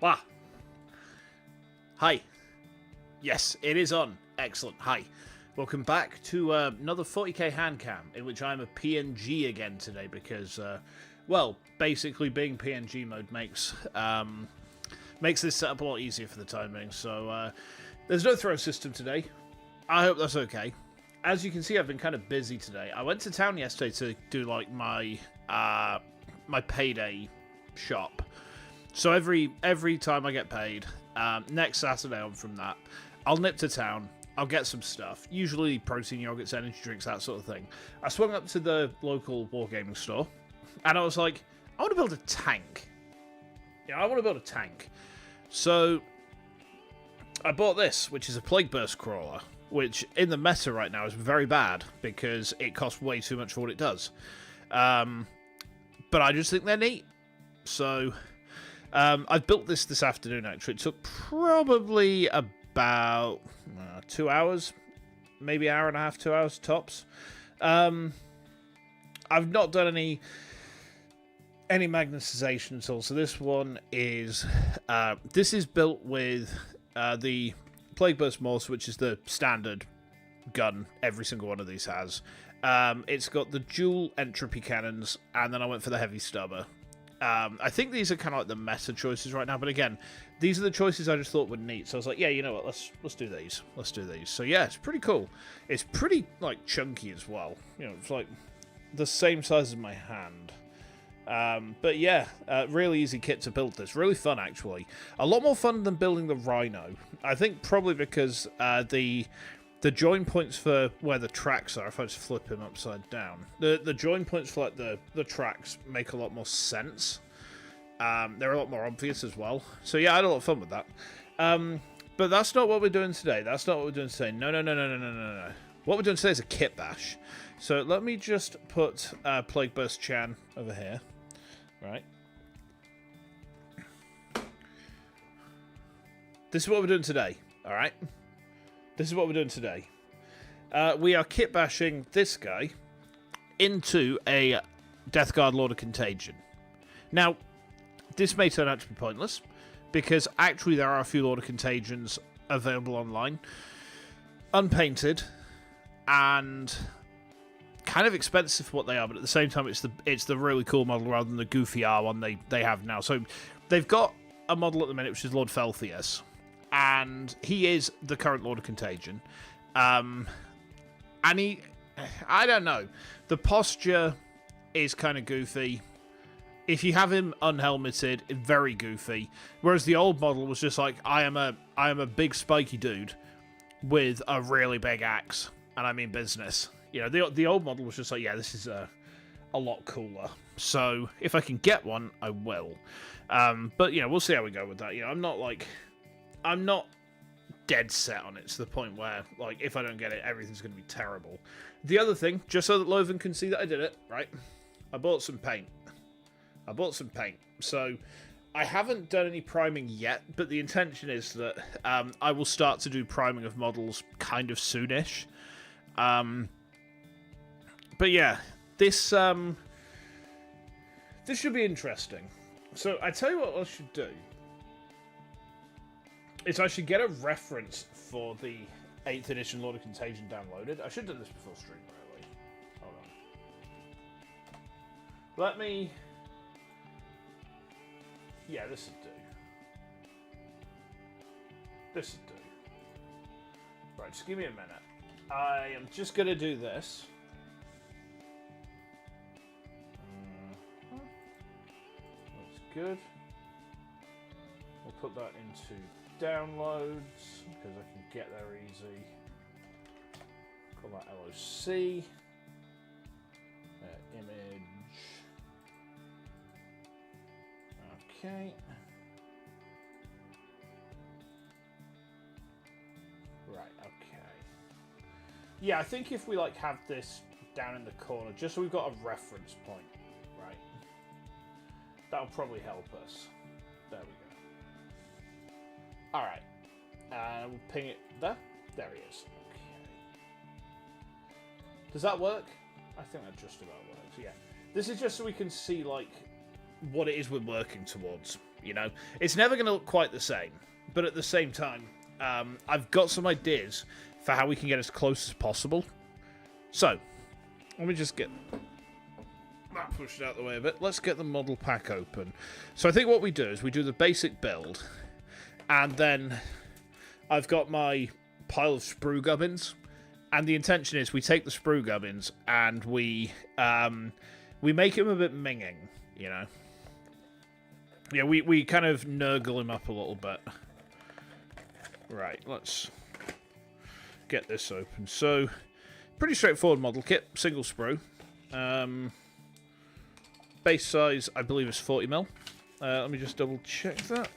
Ah. Hi. Yes, it is on. Excellent. Hi. Welcome back to another 40k HANDCAM, in which I'm a PNG again today because, well, basically being PNG mode makes this setup a lot easier for the time being. So there's no throw system today. I hope that's okay. As you can see, I've been kind of busy today. I went to town yesterday to do like my my payday shop. So every time I get paid, next Saturday on from that, I'll nip to town. I'll get some stuff, usually protein yogurts, energy drinks, that sort of thing. I swung up to the local wargaming store, and I was like, I want to build a tank. Yeah, I want to build a tank. So I bought this, which is a plague burst crawler, which in the meta right now is very bad because it costs way too much for what it does. But I just think they're neat. So I've built this afternoon, actually. It took probably about 2 hours, maybe an hour and a half, 2 hours tops. I've not done any magnetization at all. So this one is built with the Plague Burst Morse, which is the standard gun every single one of these has. It's got the dual entropy cannons, and then I went for the heavy stubber. I think these are kind of like the meta choices right now, but again, these are the choices I just thought were neat. So I was like, yeah, you know what, let's do these. Let's do these. So yeah, it's pretty cool. It's pretty like chunky as well. You know, it's like the same size as my hand. But yeah, really easy kit to build this. Really fun, actually. A lot more fun than building the Rhino. I think probably because the join points for where the tracks are, if I just flip him upside down, the join points for like the tracks make a lot more sense. They're a lot more obvious as well. So yeah, I had a lot of fun with that. But that's not what we're doing today. That's not what we're doing today. No. What we're doing today is a kitbash. So let me just put Plague Burst Chan over here. Right. This is what we're doing today. All right. This is what we're doing today. We are kitbashing this guy into a Death Guard Lord of Contagion. Now, this may turn out to be pointless, because actually there are a few Lord of Contagions available online, unpainted, and kind of expensive for what they are, but at the same time it's the really cool model rather than the goofy R one they have now. So they've got a model at the minute which is Lord Felthius, and he is the current Lord of Contagion. And he, I don't know, the posture is kind of goofy. If you have him unhelmeted, very goofy. Whereas the old model was just like, I am a big spiky dude with a really big axe, and I mean business. You know, the old model was just like, yeah, this is a lot cooler. So if I can get one, I will. But you know, we'll see how we go with that. You know, I'm not dead set on it to the point where, like, if I don't get it, everything's going to be terrible. The other thing, just so that Loven can see that I did it, right? I bought some paint. So I haven't done any priming yet, but the intention is that I will start to do priming of models kind of soonish. But yeah, this should be interesting. So I tell you what I should do. Is I should get a reference for the 8th edition Lord of Contagion downloaded. I should have done this before stream, really. Hold on. Let me... Yeah, this would do. This would do. Right, just give me a minute. I am just going to do this. That's good. We'll put that into downloads because I can get there easy. Call that LOC. Image. Okay. Right, okay. Yeah, I think if we like have this down in the corner, just so we've got a reference point, right? That'll probably help us. There we go. Alright. We'll ping it there. There he is. Okay. Does that work? I think that just about works. Yeah. This is just so we can see, like, what it is we're working towards. You know, it's never going to look quite the same, but at the same time, I've got some ideas for how we can get as close as possible. So, let me just get that pushed out of the way a bit. Let's get the model pack open. So I think what we do is we do the basic build, and then I've got my pile of sprue gubbins, and the intention is we take the sprue gubbins and we make him a bit minging, you know. Yeah, we kind of nurgle him up a little bit. Right, let's get this open. So, pretty straightforward model kit, single sprue. Base size, I believe, is 40mm. Let me just double check that.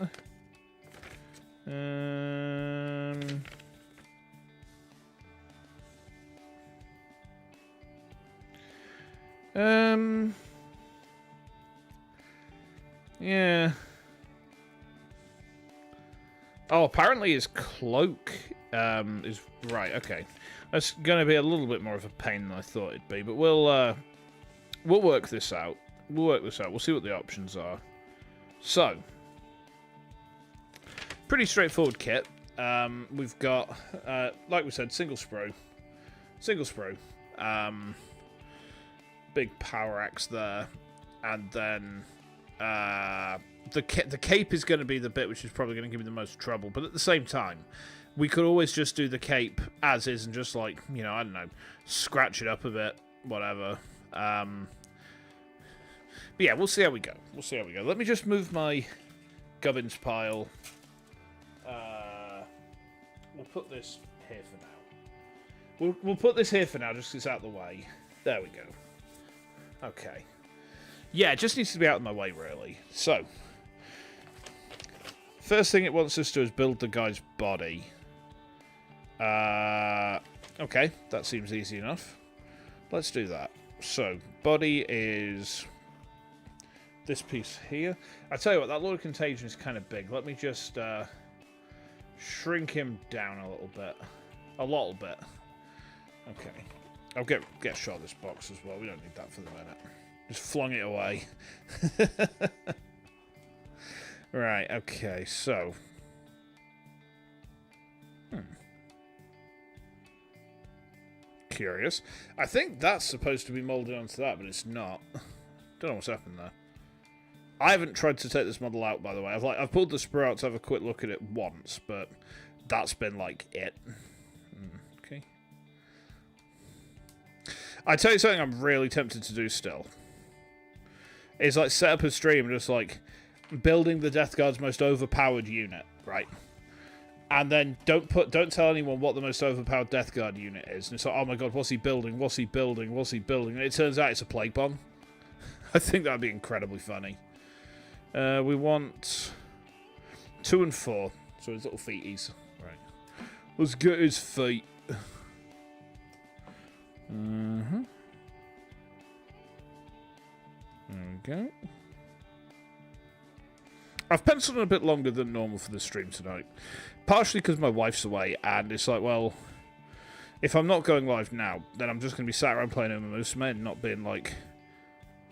Yeah. Oh, apparently his cloak is right. Okay, that's going to be a little bit more of a pain than I thought it'd be, but we'll work this out. We'll see what the options are. So, pretty straightforward kit. We've got, like we said, single sprue, big power axe there, and then the cape is going to be the bit which is probably going to give me the most trouble. But at the same time, we could always just do the cape as is and just, like, you know, I don't know, scratch it up a bit, whatever. But yeah, we'll see how we go. Let me just move my gubbins pile. We'll put this here for now. We'll put this here for now, just because it's out of the way. There we go. Okay. Yeah, it just needs to be out of my way, really. So, first thing it wants us to do is build the guy's body. Okay, that seems easy enough. Let's do that. So, body is this piece here. I tell you what, that Lord of Contagion is kind of big. Let me just shrink him down a little bit. Okay. I'll get a shot of this box as well. We don't need that for the minute. Just flung it away. Right, okay, so. Curious. I think that's supposed to be molded onto that, but it's not. Don't know what's happened there. I haven't tried to take this model out, by the way. I've pulled the sprue out to have a quick look at it once, but that's been like it. Okay. I tell you something I'm really tempted to do still. Is like set up a stream just like building the Death Guard's most overpowered unit, right? And then don't tell anyone what the most overpowered Death Guard unit is. And it's like, oh my god, what's he building? And it turns out it's a plague bomb. I think that'd be incredibly funny. We want 2 and 4. So his little feeties. Right. Let's get his feet. There we go. I've penciled in a bit longer than normal for the stream tonight. Partially because my wife's away, and it's like, well, if I'm not going live now, then I'm just going to be sat around playing Uma Musume and not being, like,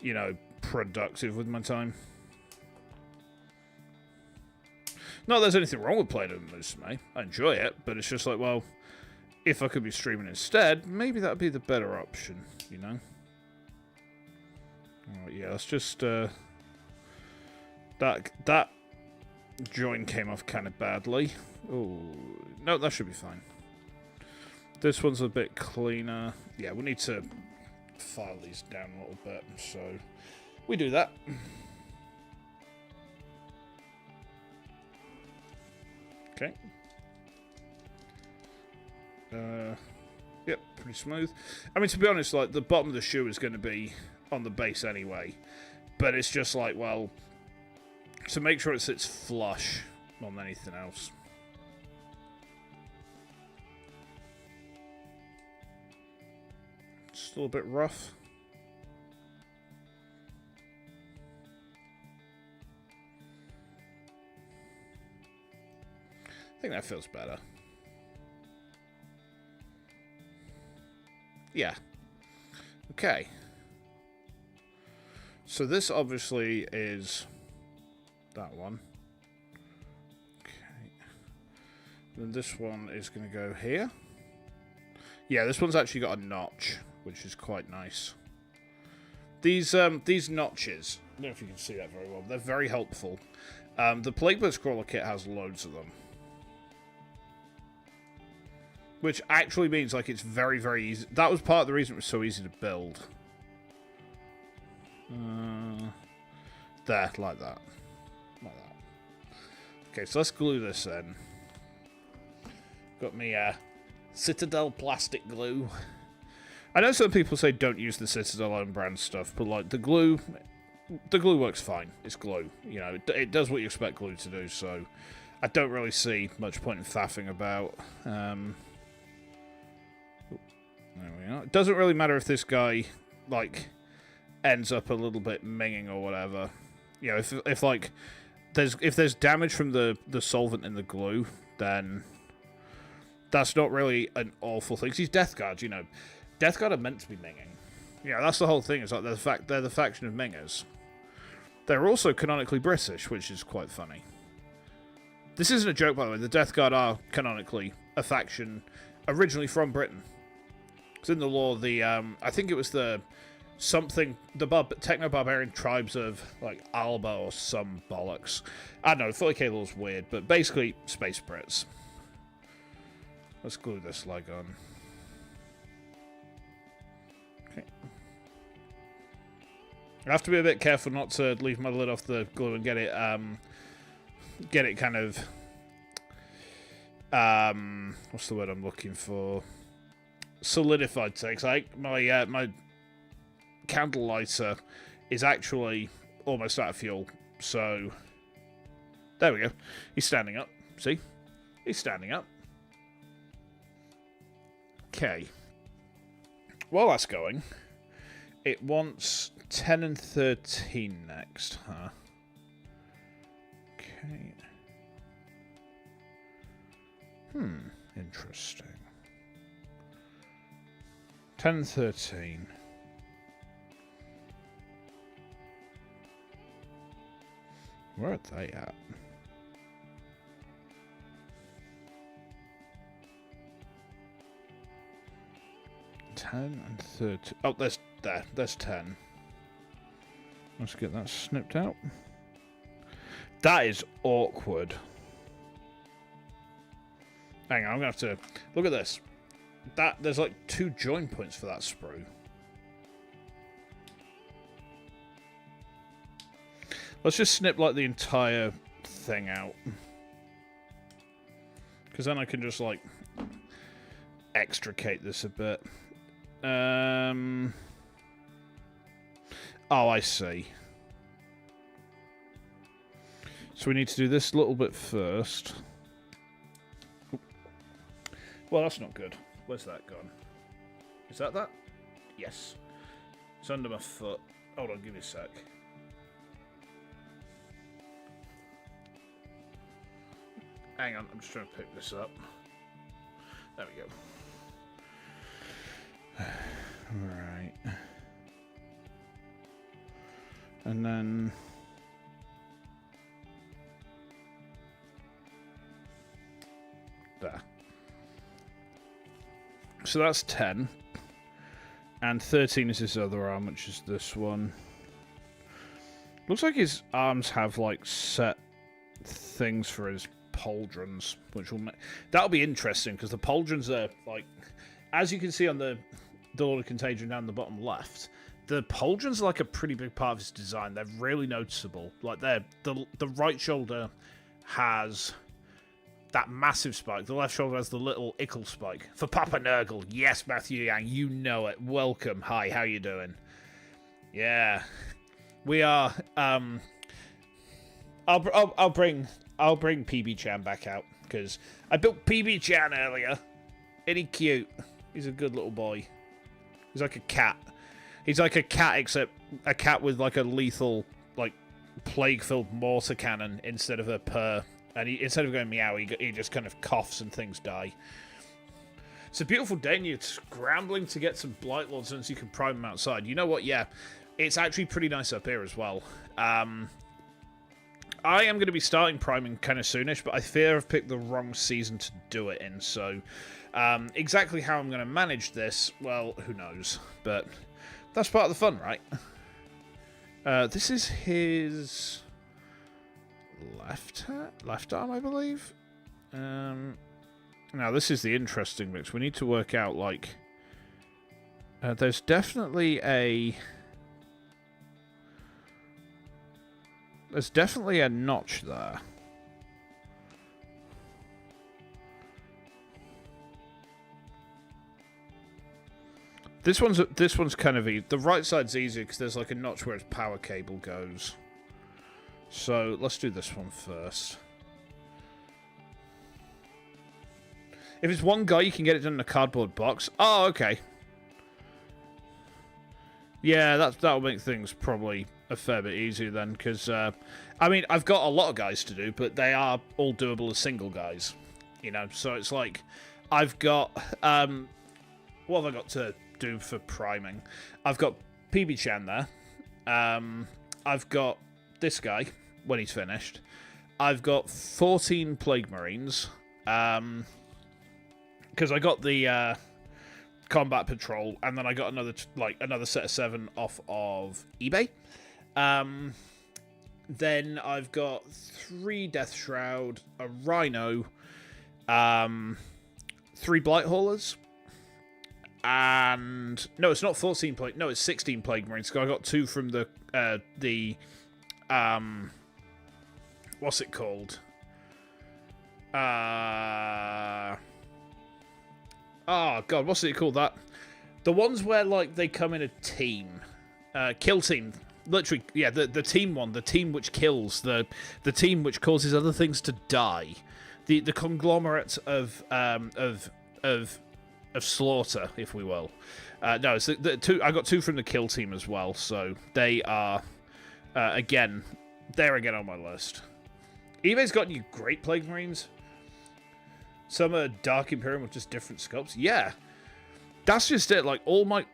you know, productive with my time. Not that there's anything wrong with playing Uma Musume. I enjoy it, but it's just like, well, if I could be streaming instead, maybe that would be the better option, you know? Alright, yeah, let's just, that join came off kind of badly. Oh, no, that should be fine. This one's a bit cleaner. Yeah, we need to file these down a little bit, so we do that. Okay. Yep, pretty smooth. I mean, to be honest, like, the bottom of the shoe is going to be on the base anyway, but it's just like, well, to make sure it sits flush more than anything else. Still a bit rough. I think that feels better. Yeah. Okay. So this obviously is that one. Then this one is going to go here. Yeah, this one's actually got a notch, which is quite nice. These notches, I don't know if you can see that very well, they're very helpful. The Plaguebird Scrawler kit has loads of them. Which actually means, like, it's very, very easy. That was part of the reason it was so easy to build. There, like that. Like that. Okay, so let's glue this in. Got me Citadel plastic glue. I know some people say don't use the Citadel own brand stuff, but like the glue works fine. It's glue, you know. It does what you expect glue to do. So I don't really see much point in faffing about. There we are. It doesn't really matter if this guy like ends up a little bit minging or whatever. You know, if like there's damage from the solvent in the glue, then that's not really an awful thing. 'Cause he's Death Guard, you know. Death Guard are meant to be minging. Yeah, that's the whole thing. It's like they're the faction of mingers. They're also canonically British, which is quite funny. This isn't a joke, by the way. The Death Guard are canonically a faction originally from Britain. Because in the lore, I think it was the techno-barbarian tribes of like Alba or some bollocks. I don't know. 40k lore's weird, but basically space Brits. Let's glue this leg on. Okay. I have to be a bit careful not to leave my lid off the glue and get it kind of what's the word I'm looking for? Solidified. So like my candle lighter is actually almost out of fuel. So there we go. He's standing up. See? He's standing up. Okay. While that's going, it wants 10 and 13 next, huh? Okay. Interesting. 10 and 13. Where are they at? And 30. Oh, there's 10. Let's get that snipped out. That is awkward. Hang on, I'm gonna have to look at this. There's like 2 join points for that sprue. Let's just snip like the entire thing out, because then I can just like extricate this a bit. Oh, I see. So we need to do this little bit first. Well, that's not good. Where's that gone? Is that? Yes. It's under my foot. Hold on, give me a sec. Hang on, I'm just trying to pick this up. There we go. Right. And then there. So that's 10. And 13 is his other arm, which is this one. Looks like his arms have like set things for his pauldrons, which will that'll be interesting, because the pauldrons are like, as you can see on the Lord of Contagion down the bottom left, the pauldrons are like a pretty big part of his design. They're really noticeable. Like the right shoulder has that massive spike. The left shoulder has the little ickle spike. For Papa Nurgle, yes, Matthew Yang, you know it. Welcome. Hi, how you doing? Yeah, we are. I'll bring PB Chan back out, because I built PB Chan earlier. Isn't he cute? He's a good little boy. He's like a cat. He's like a cat, except a cat with like a lethal, like plague-filled mortar cannon instead of a purr. And instead of going meow, he just kind of coughs and things die. It's a beautiful day, and you're scrambling to get some Blight Lords so you can prime them outside. You know what? Yeah, it's actually pretty nice up here as well. I I am going to be starting priming kind of soonish, but I fear I've picked the wrong season to do it in, so exactly how I'm going to manage this, well, who knows, but that's part of the fun, right? This is his left arm, I believe. Now, this is the interesting mix. We need to work out, like, there's definitely a notch there. This one's kind of easy. The right side's easier because there's like a notch where its power cable goes. So let's do this one first. If it's one guy, you can get it done in a cardboard box. Oh, okay. Yeah, that'll make things probably a fair bit easier then, because, I mean, I've got a lot of guys to do, but they are all doable as single guys, you know, so it's like, I've got, what have I got to do for priming? I've got PB-chan there, I've got this guy, when he's finished, I've got 14 Plague Marines, because I got the, Combat Patrol, and then I got another set of 7 off of eBay. Then I've got 3 Death Shroud, a Rhino, 3 Blight Haulers, and no, it's not 14 Plague. No, it's 16 Plague Marines. So I got 2 from the what's it called? Oh, God, what's it called? That the ones where, like, they come in a team. Kill team. Literally, yeah, the team one. The team which kills. The team which causes other things to die. The conglomerate of slaughter, if we will. No, it's the 2. I got 2 from the kill team as well, so they are, again, they're again on my list. eBay's got you great Plague Marines. Some are Dark Imperium with just different sculpts. Yeah. That's just it. Like, one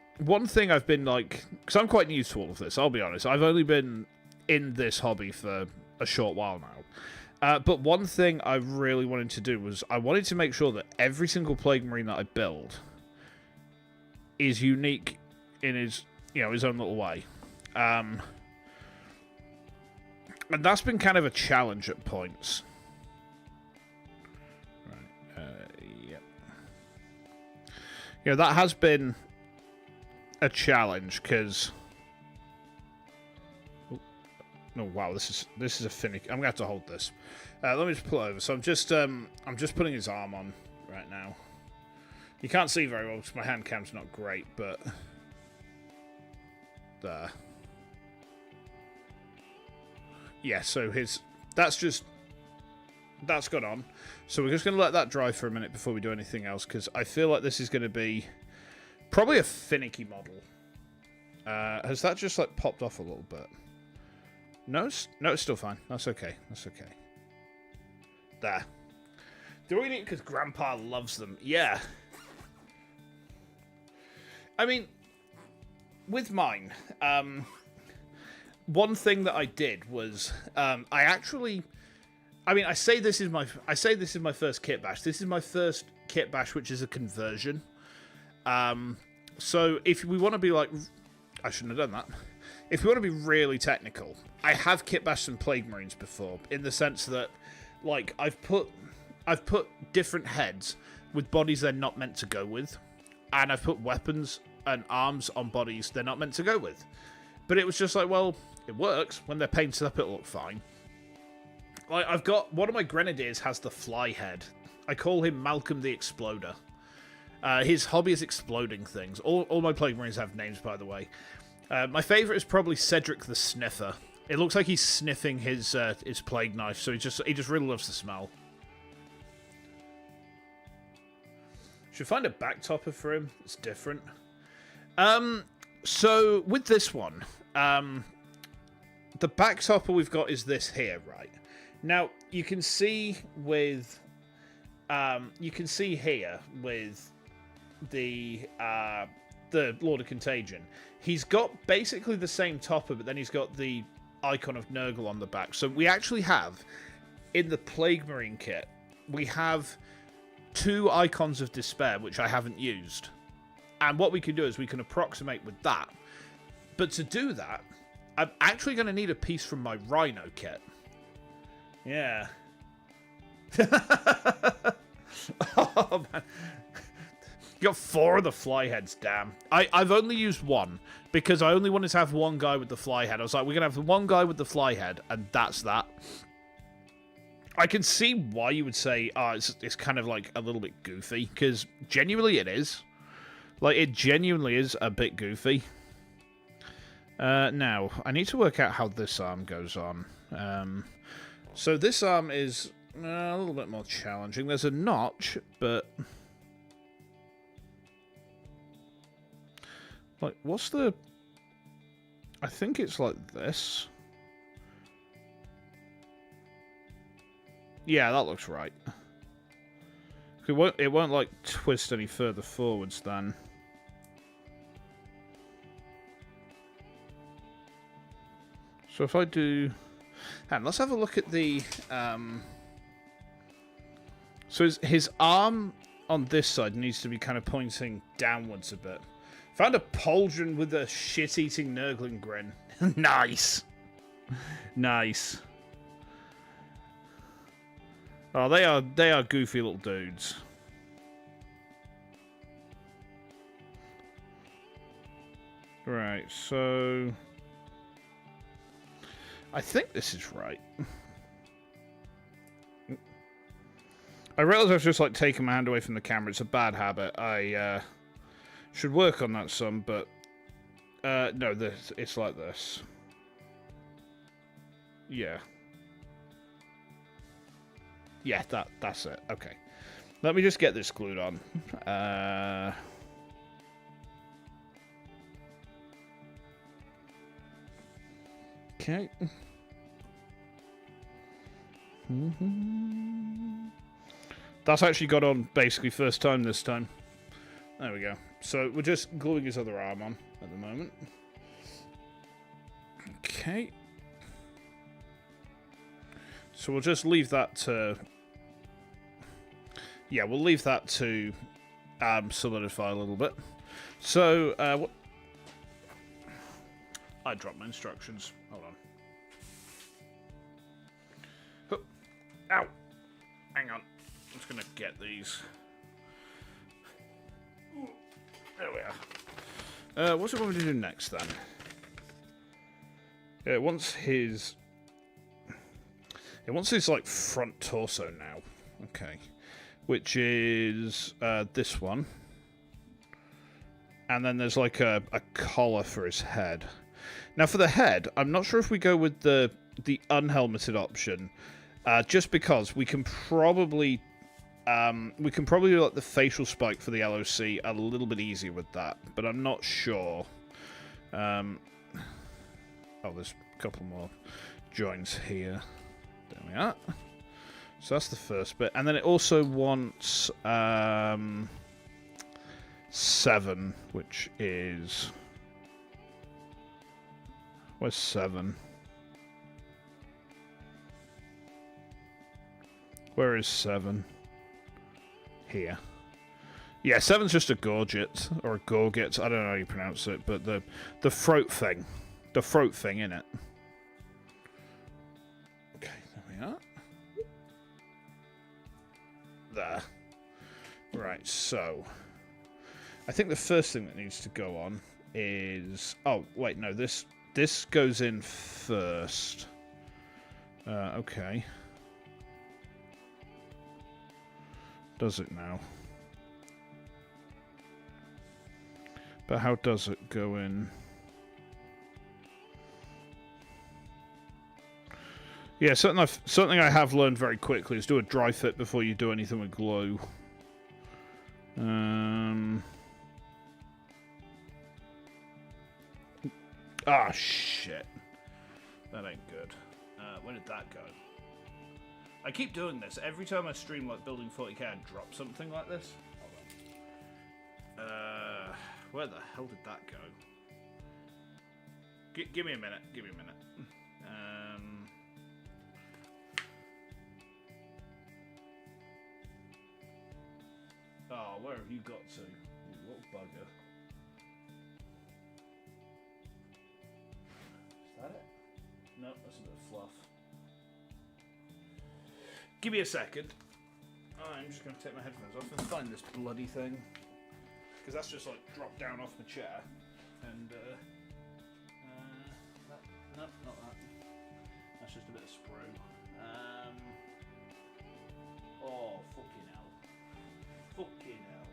thing I've been, like... Because I'm quite new to all of this, I'll be honest. I've only been in this hobby for a short while now. But one thing I really wanted to do was I wanted to make sure that every single Plague Marine that I build is unique in his, his own little way. And that's been kind of a challenge at points. Yeah, that has been a challenge because. Oh wow, this is a finicky. I'm gonna have to hold this. Let me just pull it over. So I'm just putting his arm on right now. You can't see very well because my hand cam's not great, but there. Yeah, so that's got on. So we're just going to let that dry for a minute before we do anything else, because I feel like this is going to be probably a finicky model. Has that just, like, popped off a little bit? No, it's still fine. That's okay. That's okay. There. Doing it because Grandpa loves them. Yeah. I mean, with mine, one thing that I did was, I say this is my first kit bash. This is my first kit bash, which is a conversion. So if we want to be like, I shouldn't have done that. If we want to be really technical, I have kit bashed some Plague Marines before, in the sense that, like, I've put different heads with bodies they're not meant to go with, and I've put weapons and arms on bodies they're not meant to go with. But it was just like, well, it works. When they're painted up, it'll look fine. Like, I've got... One of my Grenadiers has the fly head. I call him Malcolm the Exploder. His hobby is exploding things. All my Plague Marines have names, by the way. My favourite is probably Cedric the Sniffer. It looks like he's sniffing his plague knife, so he just really loves the smell. Should find a back topper for him. It's different. So, with this one, the back topper we've got is this here, right? Now, you can see with, here with the Lord of Contagion, he's got basically the same topper, but then he's got the icon of Nurgle on the back. So we actually have, in the Plague Marine kit, we have 2 icons of despair, which I haven't used. And what we can do is we can approximate with that. But to do that, I'm actually going to need a piece from my Rhino kit. Yeah. Oh, man. You got 4 of the fly heads, damn. I've only used 1, because I only wanted to have 1 guy with the fly head. I was like, we're going to have the 1 guy with the fly head, and that's that. I can see why you would say, it's kind of like a little bit goofy, because genuinely it is. Like, it genuinely is a bit goofy. Now, I need to work out how this arm goes on. So this arm is a little bit more challenging. There's a notch, but... Like, what's the... I think it's like this. Yeah, that looks right. It won't like, twist any further forwards, then. So if I do... And let's have a look at the... So his arm on this side needs to be kind of pointing downwards a bit. Found a pauldron with a shit-eating Nurgling grin. Nice. Nice. Oh, they are goofy little dudes. Right, so... I think this is right. I realize I've just, like, taken my hand away from the camera. It's a bad habit. I, should work on that some, but... no, it's like this. Yeah. Yeah, that's it. Okay. Let me just get this glued on. Okay. That's actually got on basically first time this time. There we go. So we're just gluing his other arm on at the moment. Okay. So we'll just leave that to... Yeah, we'll leave that to solidify a little bit. So, what... I dropped my instructions. Hold on. Oh. Ow! Hang on. I'm just going to get these. There we are. What's it want me to do next, then? It wants his... It wants his, like, front torso now. Okay. Which is this one. And then there's, like, a collar for his head. Now, for the head, I'm not sure if we go with the unhelmeted option. Just because we can probably... do, like, the facial spike for the LOC a little bit easier with that. But I'm not sure. Oh, there's a couple more joints here. There we are. So that's the first bit. And then it also wants 7, which is... Where's 7? Where is 7? Here. Yeah, 7's just a gorget, or a gorget. I don't know how you pronounce it, but the throat thing. The throat thing, innit? Okay, there we are. There. Right, so... I think the first thing that needs to go on is... Oh, wait, no, this goes in first. Okay. Does it now? But how does it go in? Yeah, something I have learned very quickly is do a dry fit before you do anything with glue. Ah, shit. That ain't good. Where did that go? I keep doing this. Every time I stream like Building 40k, I drop something like this. Hold on. Where the hell did that go? Give me a minute. Give me a minute. Oh, where have you got to? You little bugger. Is that it? No, that's a bit of fluff. Give me a second. I'm just going to take my headphones off and find this bloody thing. Because that's just like dropped down off my chair. And, no, not that. That's just a bit of sprue. Oh, fucking hell. Fucking hell.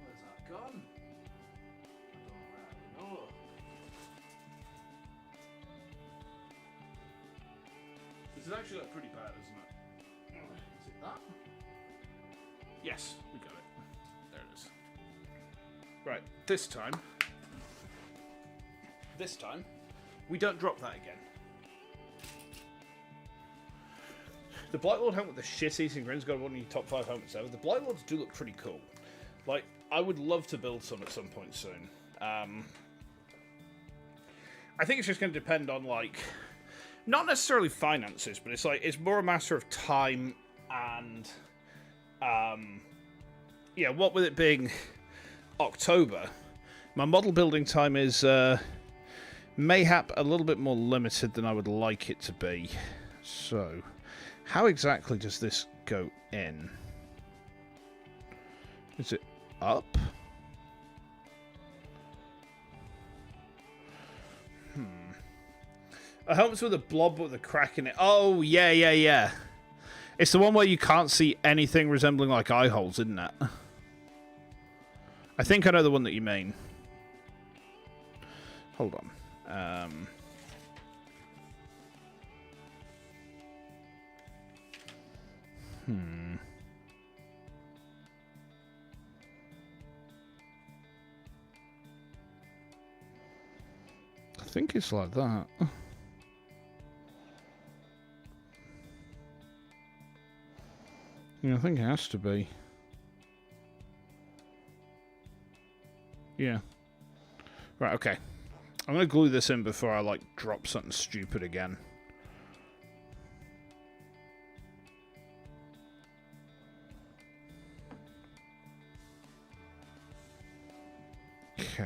Where's that gone? I don't really know. This is actually like pretty bad, isn't it? Is it that? Yes, we got it. There it is. Right, this time, we don't drop that again. The Blight Lord helmet with the shit eating grin's got one of your top 5 helmets ever. The Blight Lords do look pretty cool. Like, I would love to build some at some point soon. I think it's just going to depend on, like, not necessarily finances, but it's like, it's more a matter of time and, yeah, what with it being October, my model building time is, mayhap a little bit more limited than I would like it to be. So, how exactly does this go in? Is it up? A helmet's with a blob with a crack in it. Oh, yeah. It's the one where you can't see anything resembling like eye holes, isn't it? I think I know the one that you mean. Hold on. I think it's like that. Yeah, I think it has to be. Yeah. Right, okay. I'm going to glue this in before I, like, drop something stupid again. Okay.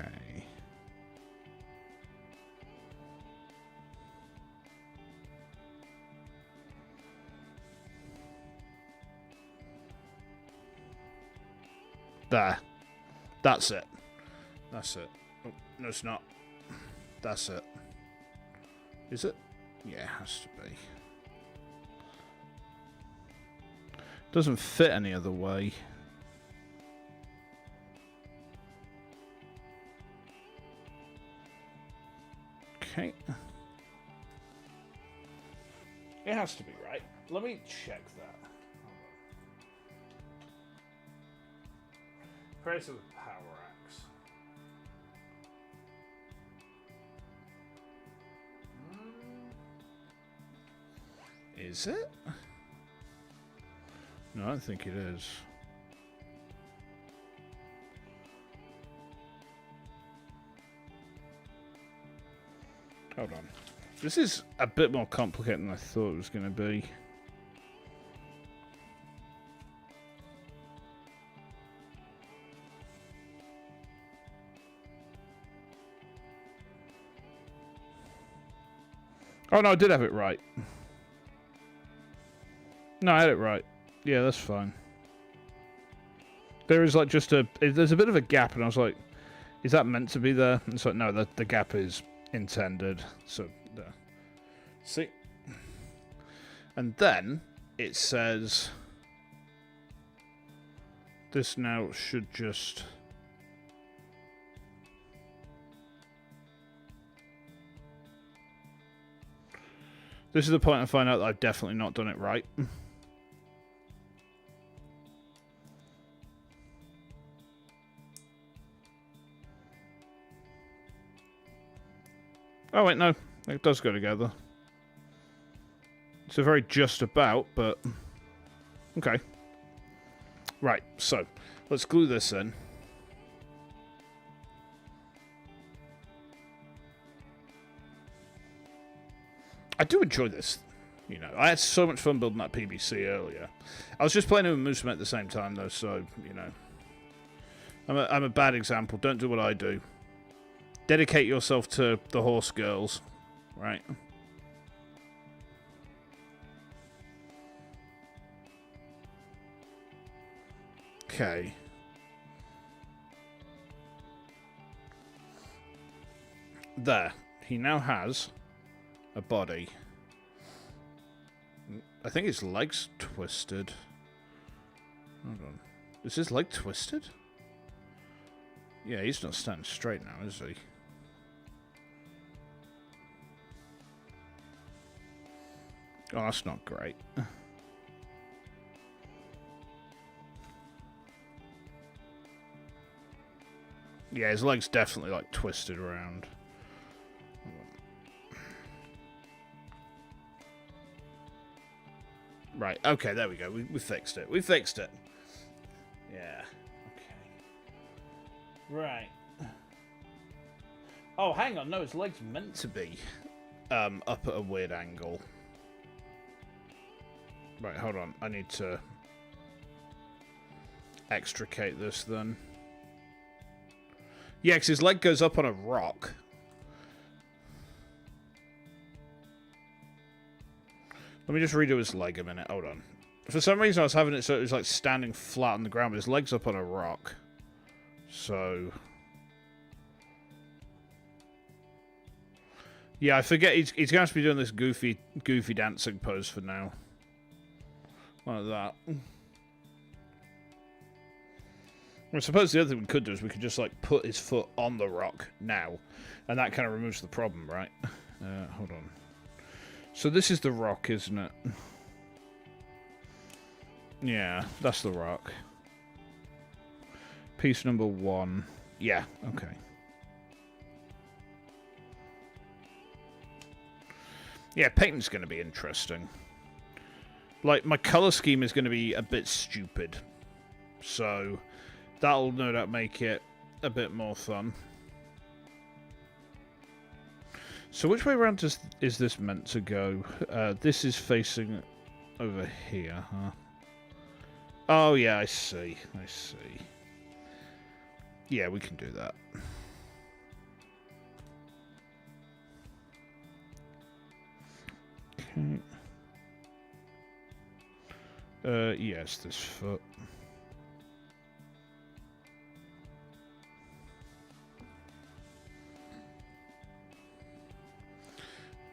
There. That's it. That's it. Oh, no, it's not. That's it. Is it? Yeah, it has to be. Doesn't fit any other way. Okay. It has to be, right? Let me check that. Price of a power axe. Is it? No, I don't think it is. Hold on. This is a bit more complicated than I thought it was going to be. Oh, no, I did have it right. No, I had it right. Yeah, that's fine. There is, like, just a... There's a bit of a gap, and I was like, is that meant to be there? And it's like, no, the gap is intended. So, there. See? And then, it says... This now should just... This is the point I find out that I've definitely not done it right. Oh, wait, no. It does go together. It's a very just about, but... Okay. Right, so, let's glue this in. I do enjoy this. You know, I had so much fun building that PBC earlier. I was just playing with Musume at the same time, though, so, you know. I'm a bad example. Don't do what I do. Dedicate yourself to the horse girls, right? Okay. There. He now has a body. I think his leg's twisted. Hold on. Is his leg twisted? Yeah, he's not standing straight now, is he? Oh, that's not great. Yeah, his leg's definitely, like, twisted around. Right, okay, there we go. We fixed it. We fixed it. Yeah. Okay. Right. Oh, hang on. No, his leg's meant to be up at a weird angle. Right, hold on. I need to extricate this then. Yeah, because his leg goes up on a rock. Let me just redo his leg a minute. Hold on. For some reason, I was having it so it was like standing flat on the ground, but his leg's up on a rock. So... yeah, I forget he's going to have to be doing this goofy dancing pose for now. Like that. I suppose the other thing we could do is we could just, like, put his foot on the rock now. And that kind of removes the problem, right? Hold on. So this is the rock, isn't it? Yeah, that's the rock. Piece number 1. Yeah, okay. Yeah, painting's going to be interesting. Like, my colour scheme is going to be a bit stupid. So, that'll no doubt make it a bit more fun. So which way around is this meant to go? This is facing over here, huh? Oh, yeah, I see. I see. Yeah, we can do that. Okay. Yes, this foot.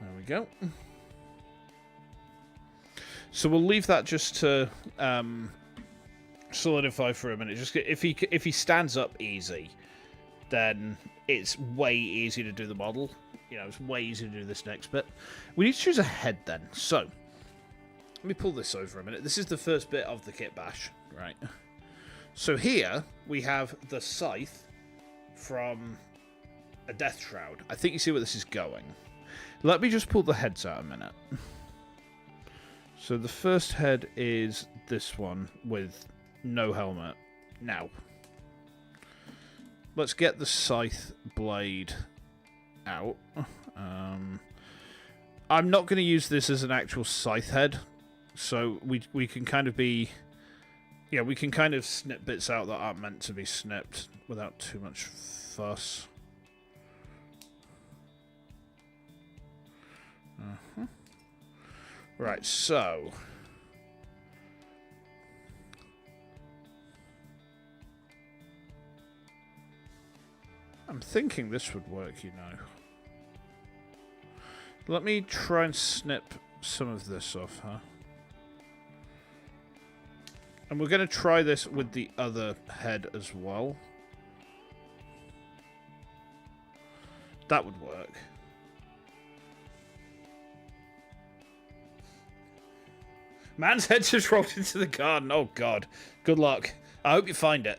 There we go. So we'll leave that just to solidify for a minute. Just if he stands up easy, then it's way easier to do the model. You know, it's way easier to do this next bit. We need to choose a head then. So let me pull this over a minute. This is the first bit of the kitbash, right? So here we have the scythe from a death shroud. I think you see where this is going. Let me just pull the heads out a minute. So the first head is this one with no helmet. Now, let's get the scythe blade out. I'm not going to use this as an actual scythe head, so we can kind of be... yeah, we can kind of snip bits out that aren't meant to be snipped without too much fuss. Right, so... I'm thinking this would work, you know. Let me try and snip some of this off, huh? And we're going to try this with the other head as well. That would work. Man's head just rolled into the garden. Oh, God. Good luck. I hope you find it.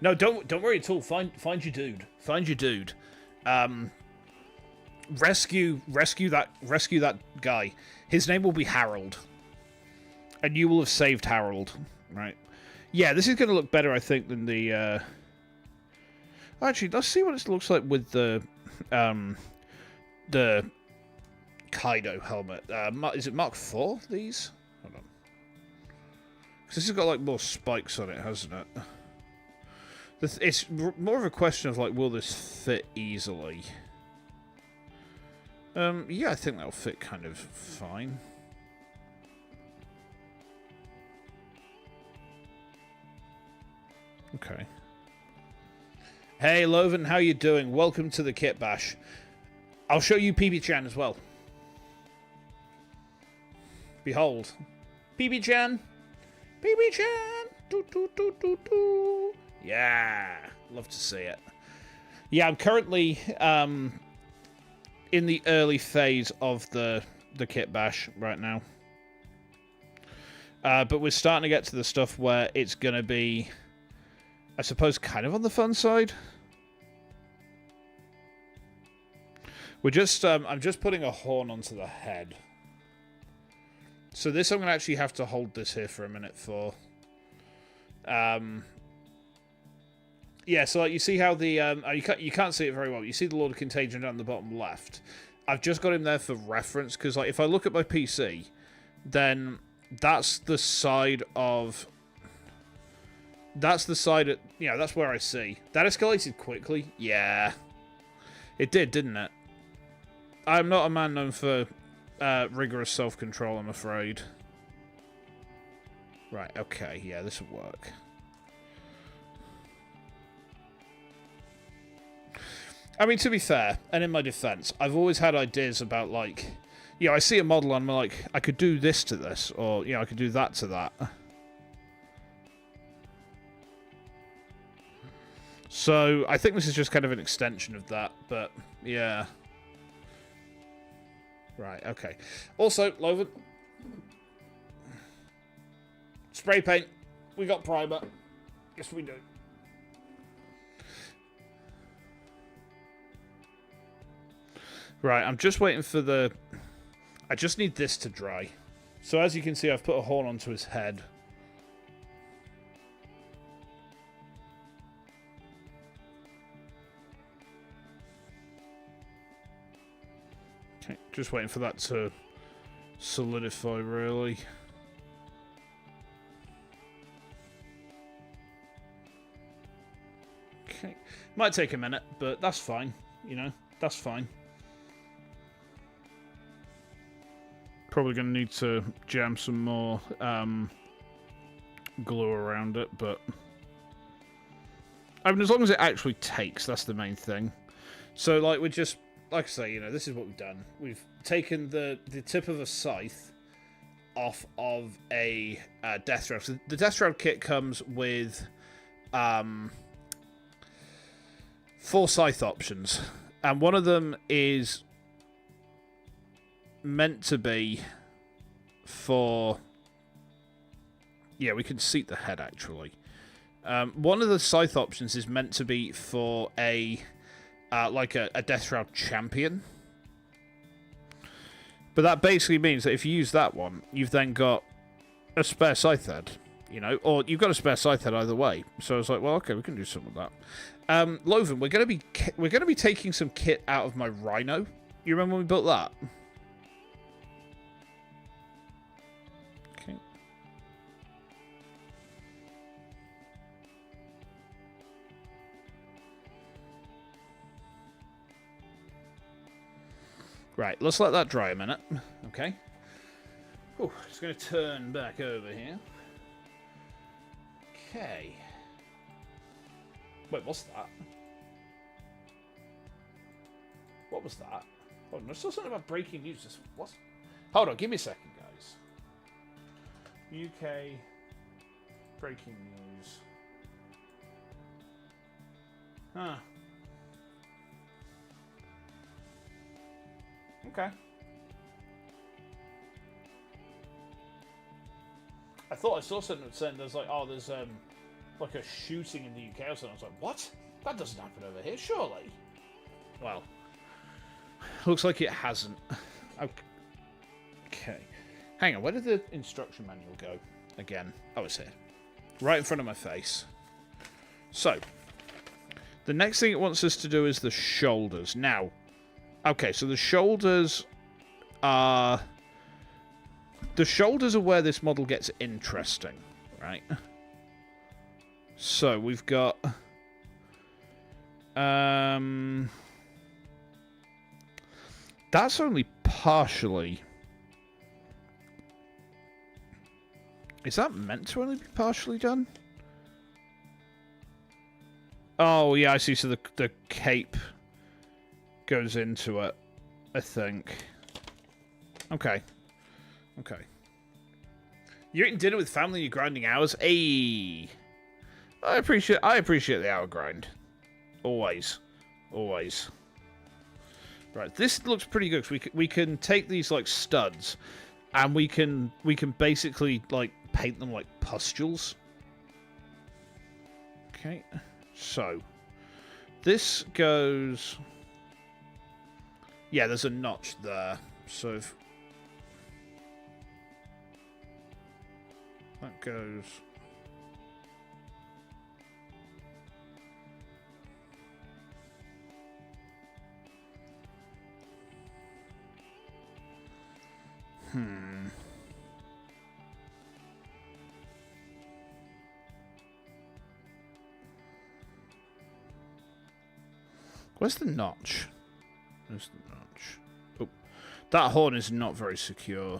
No, don't worry at all. Find your dude. Find your dude. Rescue that guy. His name will be Harold. And you will have saved Harold. Right. Yeah, this is going to look better, I think, than the... Actually, let's see what it looks like with the Kaido helmet. Is it Mark 4, these? Hold on. Because this has got, like, more spikes on it, hasn't it? It's more of a question of, like, will this fit easily? Yeah, I think that'll fit kind of fine. Okay. Hey, Loven, how you doing? Welcome to the Kitbash. I'll show you PB-chan as well. Behold. PB-chan! PB-chan! Doo, doo, doo, doo, doo. Yeah! Love to see it. Yeah, I'm currently in the early phase of the Kitbash right now. But we're starting to get to the stuff where it's going to be, I suppose, kind of on the fun side. We're just, I'm just putting a horn onto the head. So this I'm going to actually have to hold this here for a minute for. Yeah, so like you see how the, you can't see it very well. You see the Lord of Contagion down the bottom left. I've just got him there for reference, because like if I look at my PC, then that's the side of... That's the side of... You know, that's where I see. That escalated quickly. Yeah. It did, didn't it? I'm not a man known for rigorous self-control, I'm afraid. Right, okay, yeah, this will work. I mean, to be fair, and in my defense, I've always had ideas about, like... You know, I see a model and I'm like, I could do this to this, or, you know, I could do that to that. So, I think this is just kind of an extension of that, but, yeah. Right, okay. Also, Loven. Spray paint. We got primer. Yes, we do. Right, I'm just waiting for the... I just need this to dry. So as you can see, I've put a horn onto his head. Okay, just waiting for that to solidify, really. Okay. Might take a minute, but that's fine. You know, that's fine. Probably going to need to jam some more glue around it, but... I mean, as long as it actually takes, that's the main thing. So, like, we're just... Like I say, you know, this is what we've done. We've taken the tip of a scythe off of a Death Shroud. So the Death Shroud kit comes with 4 scythe options. And one of them is meant to be for... Yeah, we can seat the head, actually. One of the scythe options is meant to be for a... like a Death Shroud champion. But that basically means that if you use that one, you've then got a spare scythe head, you know, or you've got a spare scythe head either way. So I was like, well, okay, we can do something with that. Loven, we're going to be taking some kit out of my Rhino. You remember when we built that? Okay. Right, let's let that dry a minute. Okay. Oh, just going to turn back over here. Okay. Wait, what's that? What was that? Oh, there's still something about breaking news. What? Hold on, give me a second, guys. UK breaking news. Huh. Okay. I thought I saw something that said there's like, oh, there's like a shooting in the UK or something. I was like, what? That doesn't happen over here, surely. Well, looks like it hasn't. Okay. Hang on, where did the instruction manual go? Again. Oh, it's here. Right in front of my face. So, the next thing it wants us to do is the shoulders. Now, okay, so the shoulders are... The shoulders are where this model gets interesting, right? So, we've got... That's only partially... Is that meant to only be partially done? Oh, yeah, I see. So the cape goes into it, I think. Okay. Okay. You're eating dinner with family, you're grinding hours? Ayy. I appreciate the hour grind. Always. Always. Right, this looks pretty good. We can take these like studs and we can basically like paint them like pustules. Okay. So this goes... Yeah, there's a notch there. So if that goes... Where's the notch? Where's the notch? Oh, that horn is not very secure.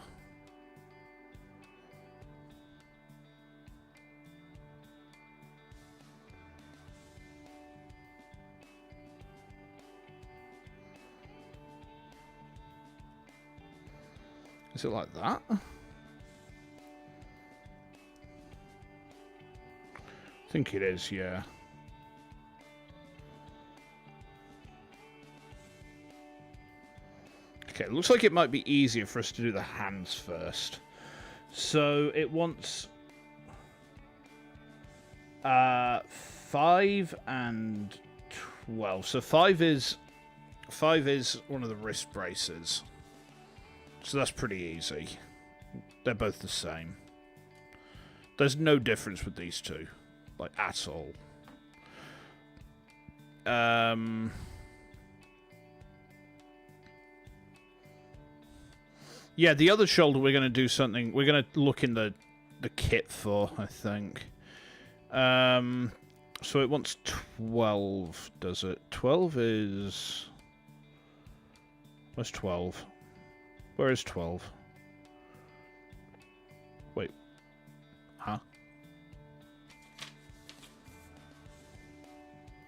Is it like that? I think it is, yeah. Okay, looks like it might be easier for us to do the hands first. So it wants 5 and 12. So 5 is one of the wrist braces. So that's pretty easy. They're both the same. There's no difference with these two, like at all. Yeah, the other shoulder we're going to do something... We're going to look in the kit for, I think. So it wants 12, does it? 12 is... Where's 12? Where is 12? Wait. Huh?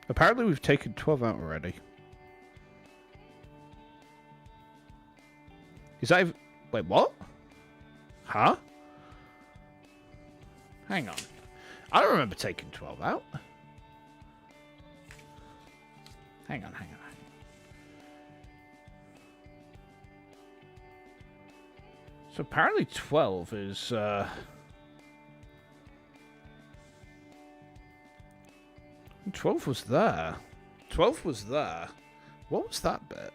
Apparently we've taken 12 out already. Is that... Wait, what? Huh? Hang on. I don't remember taking 12 out. Hang on. So apparently 12 is... 12 was there. 12 was there. What was that bit?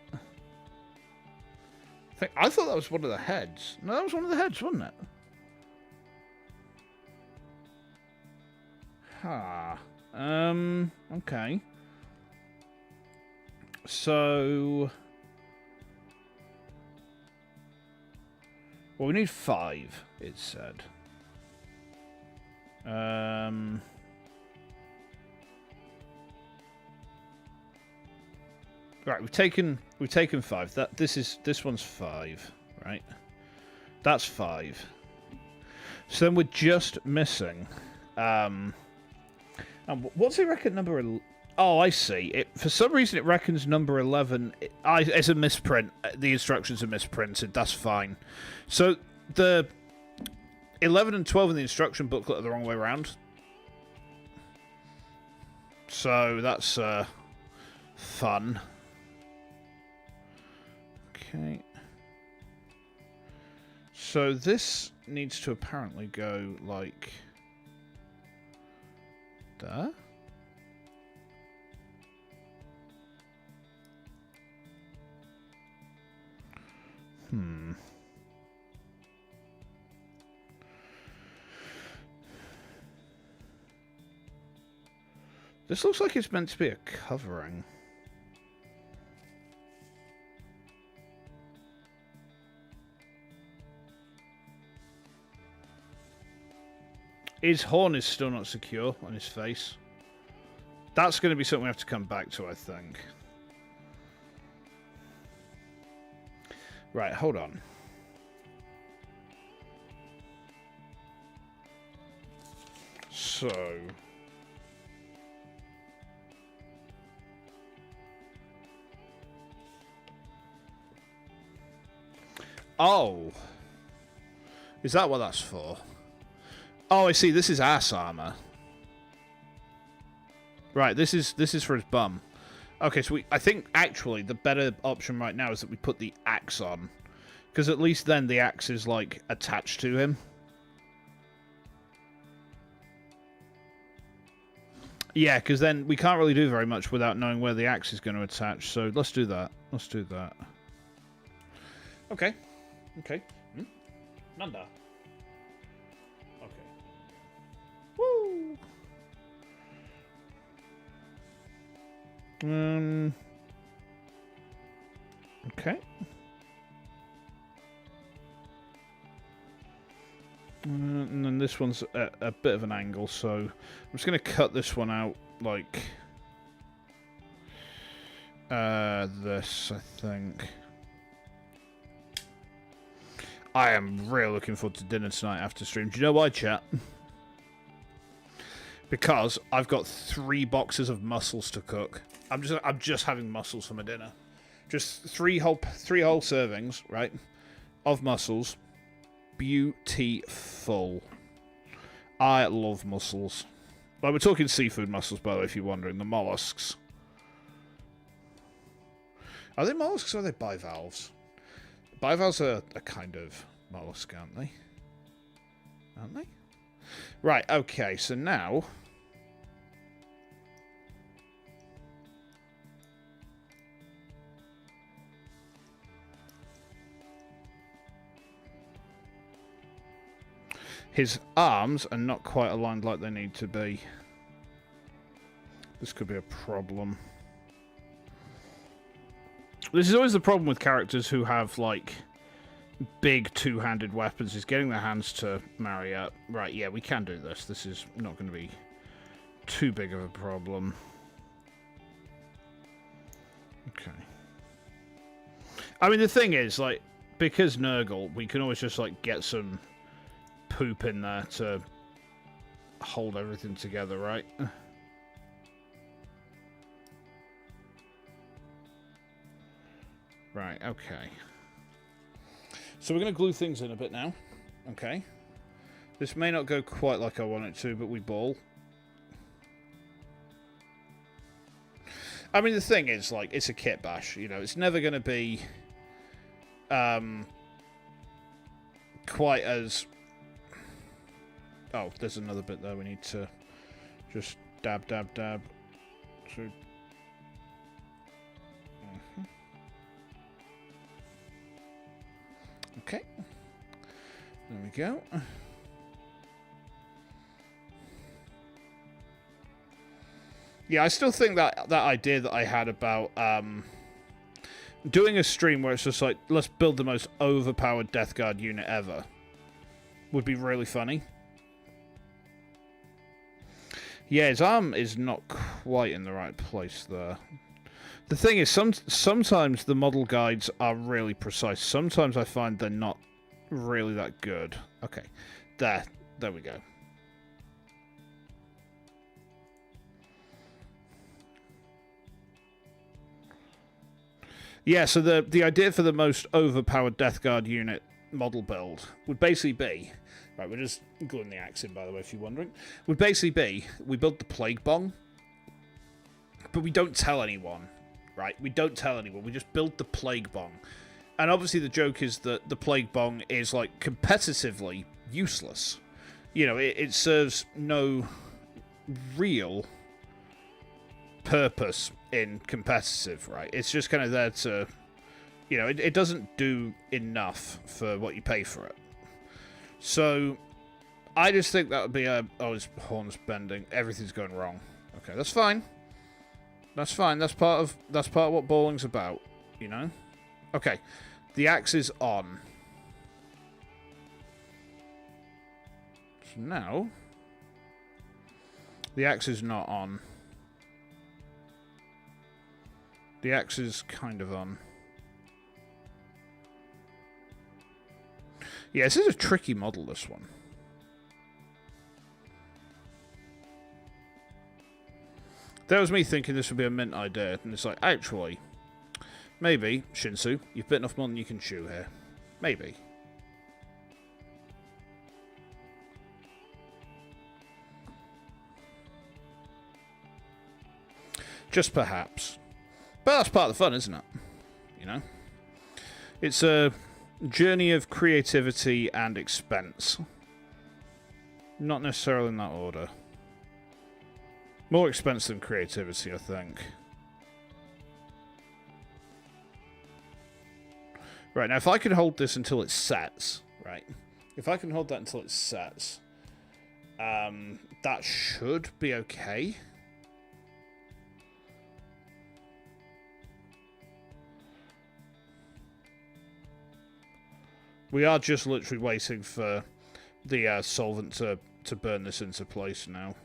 I thought that was one of the heads. No, that was one of the heads, wasn't it? Okay. So... Well, we need 5, it said. Right, we've taken 5. This one's 5, right? That's 5. So then we're just missing. And what's it reckon number? Oh, I see. For some reason it reckons number 11. It's a misprint. The instructions are misprinted. That's fine. So the 11 and 12 in the instruction booklet are the wrong way around. So that's fun. Okay. So this needs to apparently go like there. This looks like it's meant to be a covering. His horn is still not secure on his face. That's going to be something we have to come back to, I think. Right, hold on. So... Oh. Is that what that's for? Oh, I see. This is ass armor. Right, this is for his bum. Okay, so I think actually the better option right now is that we put the axe on, because at least then the axe is like attached to him. Yeah, because then we can't really do very much without knowing where the axe is going to attach. So let's do that. Let's do that. Okay. Okay. Nanda. Okay. Woo! Okay. And then this one's a bit of an angle, so I'm just going to cut this one out like this, I think. I am really looking forward to dinner tonight after stream. Do you know why, chat? Because I've got 3 boxes of mussels to cook. I'm just having mussels for my dinner. Just three whole servings, right, of mussels. Beautiful. I love mussels. Like, we're talking seafood mussels, by the way, if you're wondering. The mollusks. Are they mollusks or are they bivalves? Bivalves are a kind of mollusk, aren't they? Aren't they? Right, okay, so now... his arms are not quite aligned like they need to be. This could be a problem. This is always the problem with characters who have, like, big two-handed weapons, is getting their hands to marry up. Right, yeah, we can do this. This is not going to be too big of a problem. Okay. I mean, the thing is, like, because Nurgle, we can always just, like, get some poop in there to hold everything together, right? Right, okay. So we're going to glue things in a bit now. Okay. This may not go quite like I want it to, but we ball. I mean, the thing is, like, it's a kitbash, you know. It's never going to be quite as... Oh, there's another bit there we need to just dab, dab, dab. So... Okay, there we go. Yeah, I still think that idea that I had about doing a stream where it's just like, let's build the most overpowered Death Guard unit ever would be really funny. Yeah, his arm is not quite in the right place there. The thing is, sometimes the model guides are really precise. Sometimes I find they're not really that good. Okay, there we go. Yeah, so the idea for the most overpowered Death Guard unit model build would basically be... Right, we're just gluing the axe in, by the way, if you're wondering. Would basically be, we build the Plague Bong, but we don't tell anyone. Right, we don't tell anyone. We just build the Plague Bong. And obviously the joke is that the Plague Bong is, like, competitively useless. You know, it serves no real purpose in competitive, right? It's just kind of there to... You know, it doesn't do enough for what you pay for it. So, I just think that would be a... Oh, his horn's bending. Everything's going wrong. Okay, that's fine. That's fine. That's part of what bowling's about, you know? Okay. The axe is on. So now The axe is not on. The axe is kind of on. Yeah, this is a tricky model, this one. That was me thinking this would be a mint idea, and it's like, actually, maybe, Shinsu, you've bitten off more than you can chew here. Maybe. Just perhaps. But that's part of the fun, isn't it? You know? It's a journey of creativity and expense. Not necessarily in that order. More expense than creativity, I think. Right, now if I can hold this until it sets, right? If I can hold that until it sets, that should be okay. We are just literally waiting for the solvent to burn this into place now.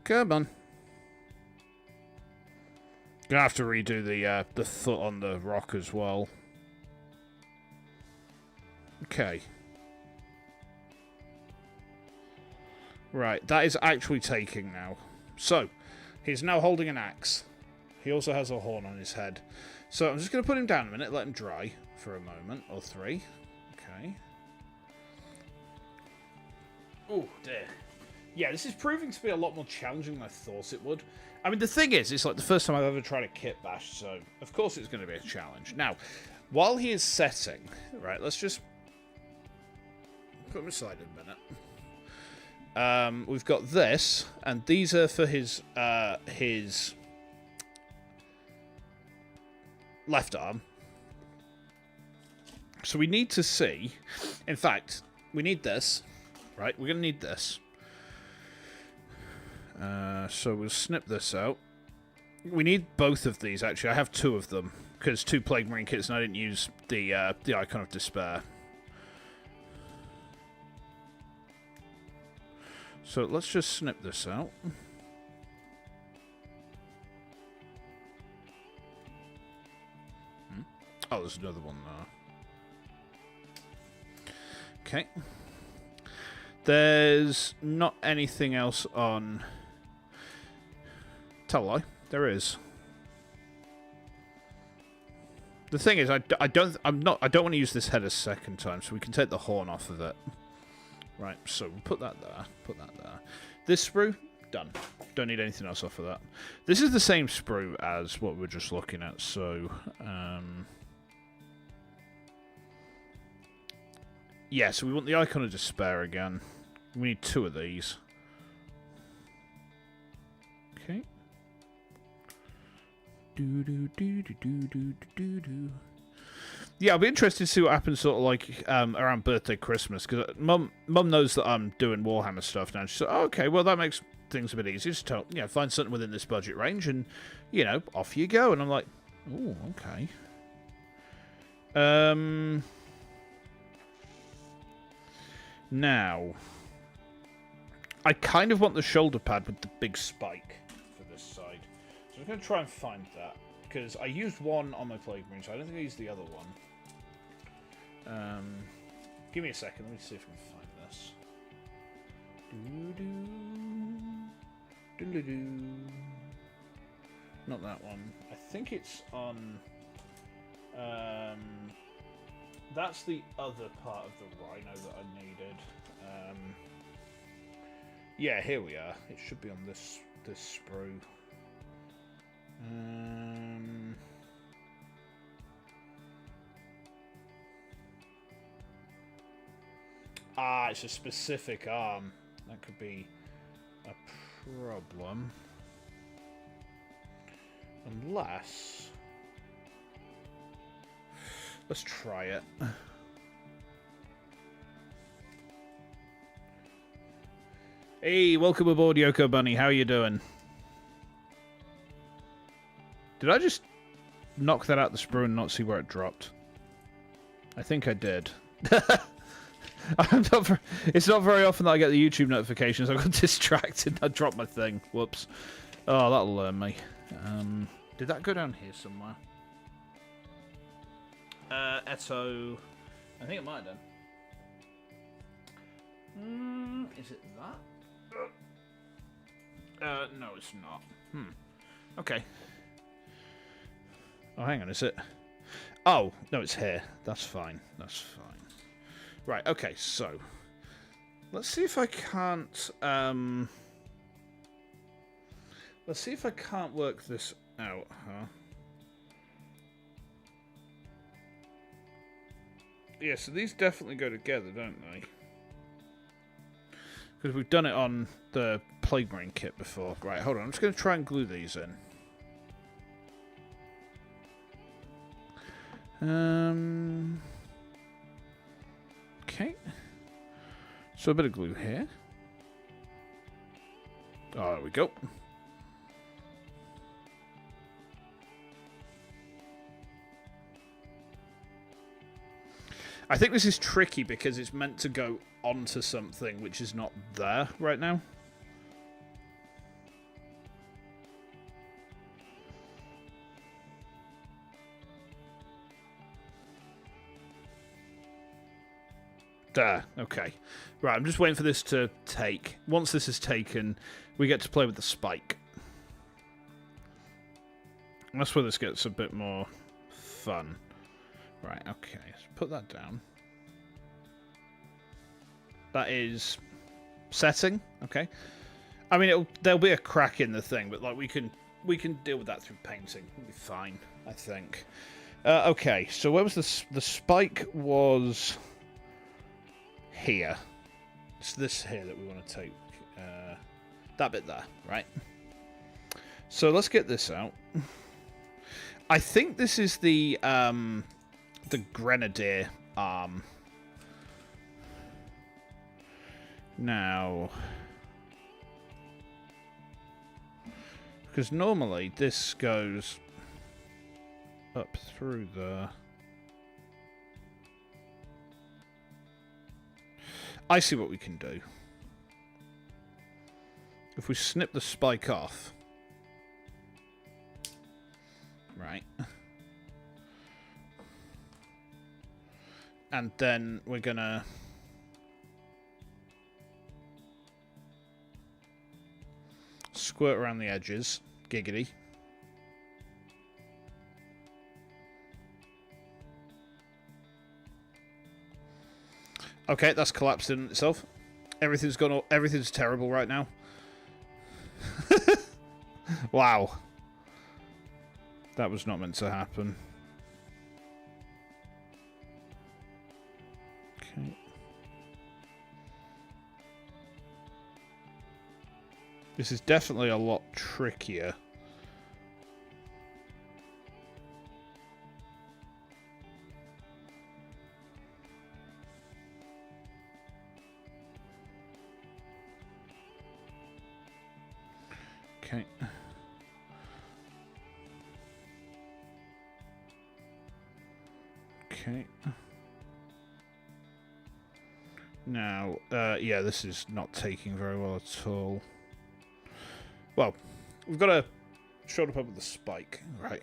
Come on. Gonna have to redo the foot on the rock as well. Okay. Right, that is actually taking now. So, he's now holding an axe. He also has a horn on his head. So I'm just going to put him down a minute, let him dry for a moment, or 3. Okay. Oh, dear. Yeah, this is proving to be a lot more challenging than I thought it would. I mean, the thing is, it's like the first time I've ever tried a kit bash, so of course it's going to be a challenge. Now, while he is setting, right, let's just put him aside a minute. We've got this, and these are for his left arm. So we need to see, in fact, we need this, right? We're going to need this. So we'll snip this out. We need both of these, actually. I have 2 of them, because 2 Plague Marine kits, and I didn't use the Icon of Despair. So let's just snip this out. Oh, there's another one there. Okay. There's not anything else on... Tell a lie. There is. The thing is, I don't want to use this head a second time, so we can take the horn off of it. Right, so we'll put that there. Put that there. This sprue, done. Don't need anything else off of that. This is the same sprue as what we were just looking at, so... yeah, so we want the Icon of Despair again. We need 2 of these. Okay. Yeah, I'll be interested to see what happens sort of like around birthday, Christmas, because Mum knows that I'm doing Warhammer stuff now. She's like, oh, okay, well, that makes things a bit easier. Just tell, you know, find something within this budget range and, you know, off you go. And I'm like, oh, okay. Now, I kind of want the shoulder pad with the big spike for this side. So I'm going to try and find that. Because I used one on my Plague Marine, so I don't think I used the other one. Give me a second, let me see if I can find this. Not that one. I think it's on... that's the other part of the rhino that I needed. Yeah, here we are. It should be on this sprue. It's a specific arm. That could be a problem. Unless... let's try it. Hey, welcome aboard, Yoko Bunny. How are you doing? Did I just knock that out the sprue and not see where it dropped? I think I did. It's not very often that I get the YouTube notifications. I got distracted. I dropped my thing. Whoops. Oh, that'll learn me. Did that go down here somewhere? Eto. I think it might have done. Is it that? No, it's not. Okay. Oh, hang on, is it? Oh, no, it's here. That's fine. That's fine. Right, okay, so... Let's see if I can't... Let's see if I can't work this out, huh? Yeah, so these definitely go together, don't they? Because we've done it on the Plague Marine kit before. Right, hold on. I'm just going to try and glue these in. Okay. So a bit of glue here. Oh, there we go. I think this is tricky because it's meant to go onto something which is not there right now. There, okay. Right, I'm just waiting for this to take. Once this is taken, we get to play with the spike. And that's where this gets a bit more fun. Right, okay, let's put that down. That is setting, okay. I mean, there'll be a crack in the thing, but like we can deal with that through painting. It'll be fine, I think. Okay, so where was the spike was here. It's this here that we want to take. That bit there, right? So let's get this out. I think this is the Grenadier arm. Now, because normally this goes up through there. I see what we can do. If we snip the spike off, right, and then we're gonna squirt around the edges, giggity. Okay, that's collapsed in itself. Everything's terrible right now. Wow. That was not meant to happen. Okay. This is definitely a lot trickier. Okay. Okay. Now, yeah, this is not taking very well at all. Well, we've got a shoulder pad with a spike, right?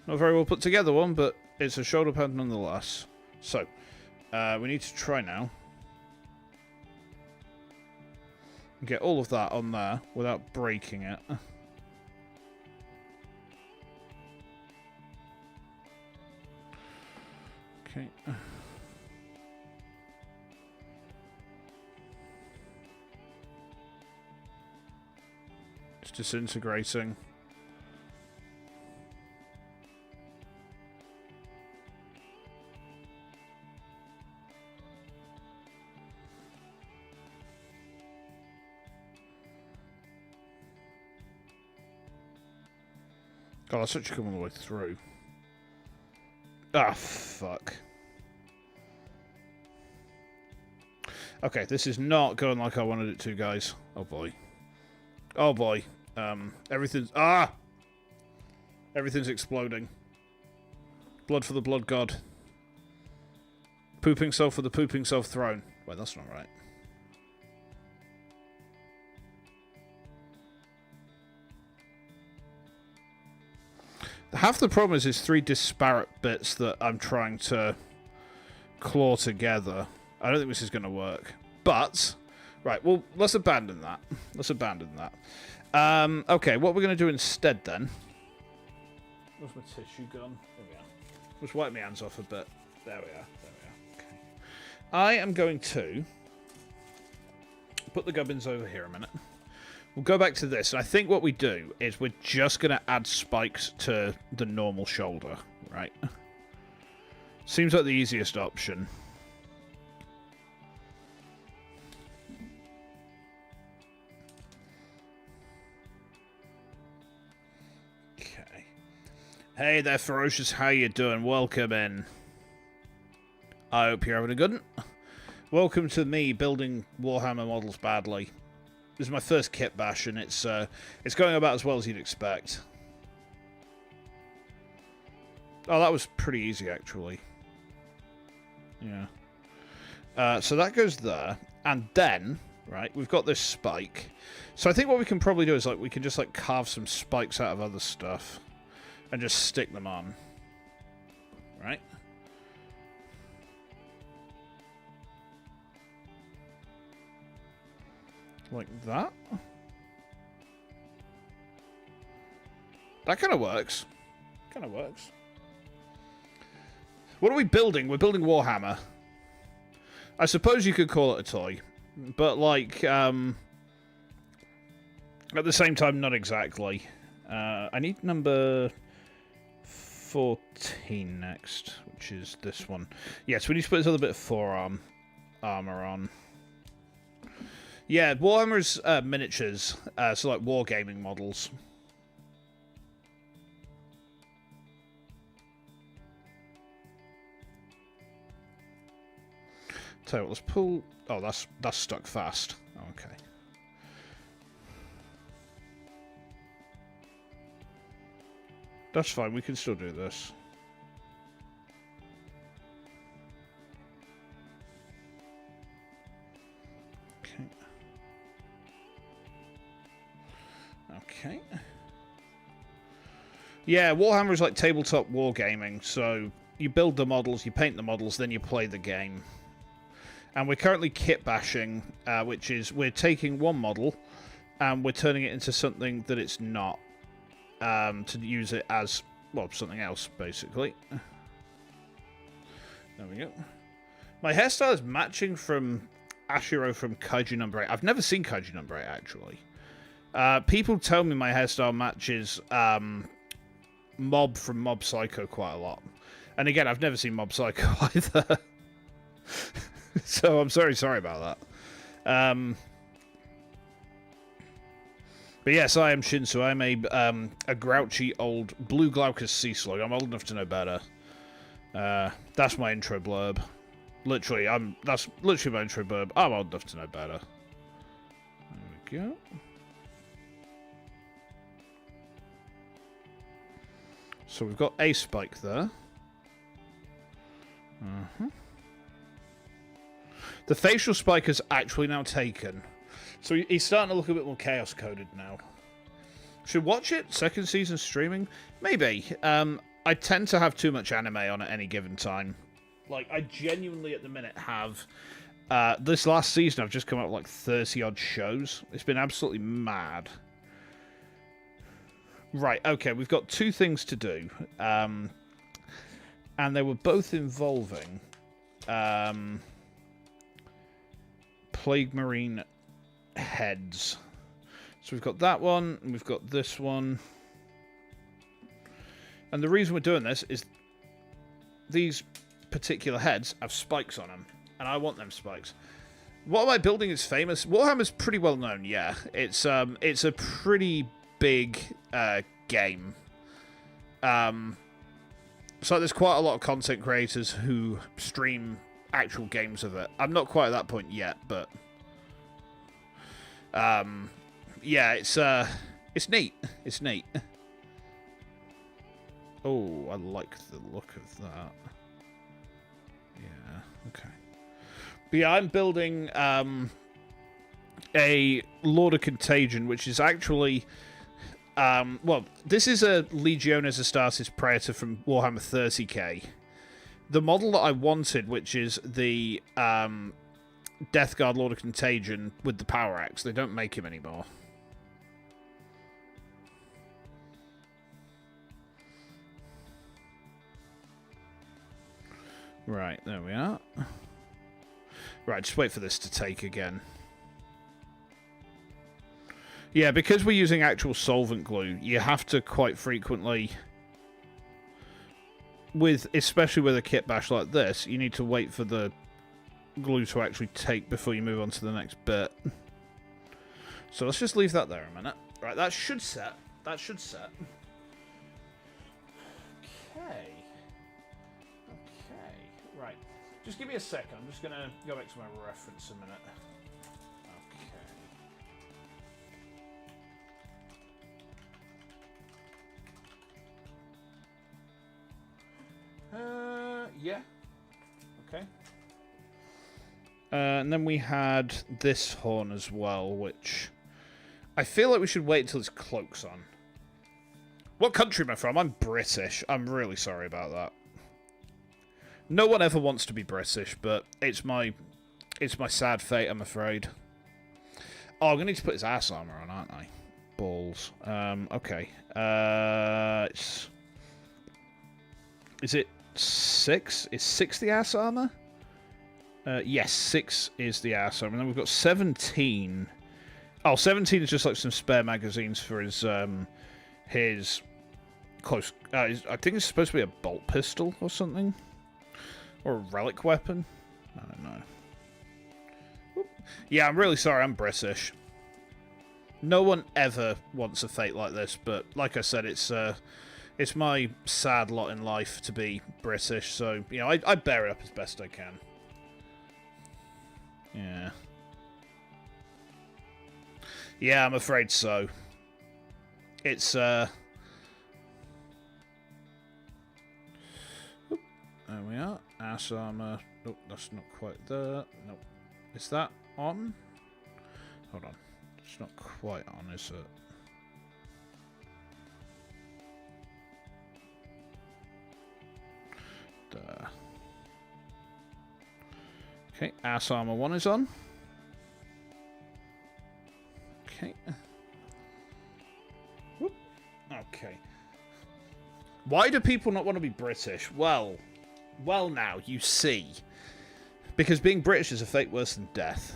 Not very well put together one, but it's a shoulder pad nonetheless. So, we need to try now. Get all of that on there without breaking it. Okay. It's disintegrating. God, that's actually come all the way through. Ah, fuck. Okay, this is not going like I wanted it to, guys. Oh, boy. Oh, boy. Everything's... Ah! Everything's exploding. Blood for the blood god. Pooping self for the pooping self throne. Wait, that's not right. Half the problem is it's 3 disparate bits that I'm trying to claw together. I don't think this is going to work. But, right, well, let's abandon that. Let's abandon that. Okay, what we're going to do instead then... Where's my tissue gone? There we are. Just wipe my hands off a bit. There we are. There we are. Okay. I am going to put the gubbins over here a minute. We'll go back to this, and I think what we do is we're just going to add spikes to the normal shoulder, right? Seems like the easiest option. Okay. Hey there, Ferocious. How you doing? Welcome in. I hope you're having a good one. Welcome to me building Warhammer models badly. This is my first kit bash, and it's going about as well as you'd expect. Oh, that was pretty easy, actually. Yeah. So that goes there, and then, right, we've got this spike. So I think what we can probably do is, like, we can just, like, carve some spikes out of other stuff and just stick them on. Right? Like that? That kind of works. Kind of works. What are we building? We're building Warhammer. I suppose you could call it a toy. But, like, at the same time, not exactly. I need number 14 next, which is this one. Yes, we need to put this other bit of forearm armor on. Yeah, Warhammer's miniatures, so like wargaming models. Tell you what, let's pull... Oh, that's stuck fast. Okay. That's fine, we can still do this. Okay. Yeah, Warhammer is like tabletop wargaming, so you build the models, you paint the models, then you play the game. And we're currently kit bashing, which is we're taking one model and we're turning it into something that it's not, to use it as, well, something else, basically. There we go. My hairstyle is matching from Ashiro from Kaiju number 8. I've never seen Kaiju number 8, actually. People tell me my hairstyle matches Mob from Mob Psycho quite a lot. And again, I've never seen Mob Psycho either. So I'm sorry about that. But yes, I am Shinsu. I'm a grouchy old blue Glaucus sea slug. I'm old enough to know better. That's my intro blurb. Literally, that's literally my intro blurb. I'm old enough to know better. There we go. So we've got a spike there. The facial spike is actually now taken. So he's starting to look a bit more chaos coded now. Should watch it? Second season streaming? Maybe. I tend to have too much anime on at any given time. Like, I genuinely at the minute have... this last season I've just come up with like 30 odd shows. It's been absolutely mad. Right, okay, we've got two things to do. And they were both involving Plague Marine heads. So we've got that one, and we've got this one. And the reason we're doing this is these particular heads have spikes on them, and I want them spikes. What am I building is famous. Warhammer's pretty well known, yeah. It's a pretty big game. So there's quite a lot of content creators who stream actual games of it. I'm not quite at that point yet, but yeah, it's neat. It's neat. Oh, I like the look of that. Yeah, okay. But yeah, I'm building a Lord of Contagion, which is actually... well, this is a Legiones Praetor from Warhammer 30k. The model that I wanted, which is the Death Guard Lord of Contagion with the Power Axe, they don't make him anymore. Right, there we are. Right, just wait for this to take again. Yeah, because we're using actual solvent glue, you have to quite frequently, especially with a kit bash like this, you need to wait for the glue to actually take before you move on to the next bit. So let's just leave that there a minute. Right, that should set. That should set. Okay. Okay. Right. Just give me a second. I'm just going to go back to my reference a minute. Yeah. Okay. And then we had this horn as well, which I feel like we should wait until his cloak's on. What country am I from? I'm British. I'm really sorry about that. No one ever wants to be British, but it's my sad fate, I'm afraid. Oh, I'm going to need to put his ass armor on, aren't I? Balls. Okay. Is it 6? Is 6 the ass armor? Yes, 6 is the ass armor. And then we've got 17. Oh, 17 is just like some spare magazines for his close... I think it's supposed to be a bolt pistol or something. Or a relic weapon. I don't know. Whoop. Yeah, I'm really sorry, I'm British. No one ever wants a fate like this, but like I said, it's my sad lot in life to be British, so, you know, I bear it up as best I can. Yeah. Yeah, I'm afraid so. It's, Oop. There we are. Ass armor. Oh, that's not quite there. Nope. Is that on? Hold on. It's not quite on, is it? There. Okay, ass armor 1 is on. Okay. Whoop. Okay. Why do people not want to be British? Well now, you see. Because being British is a fate worse than death.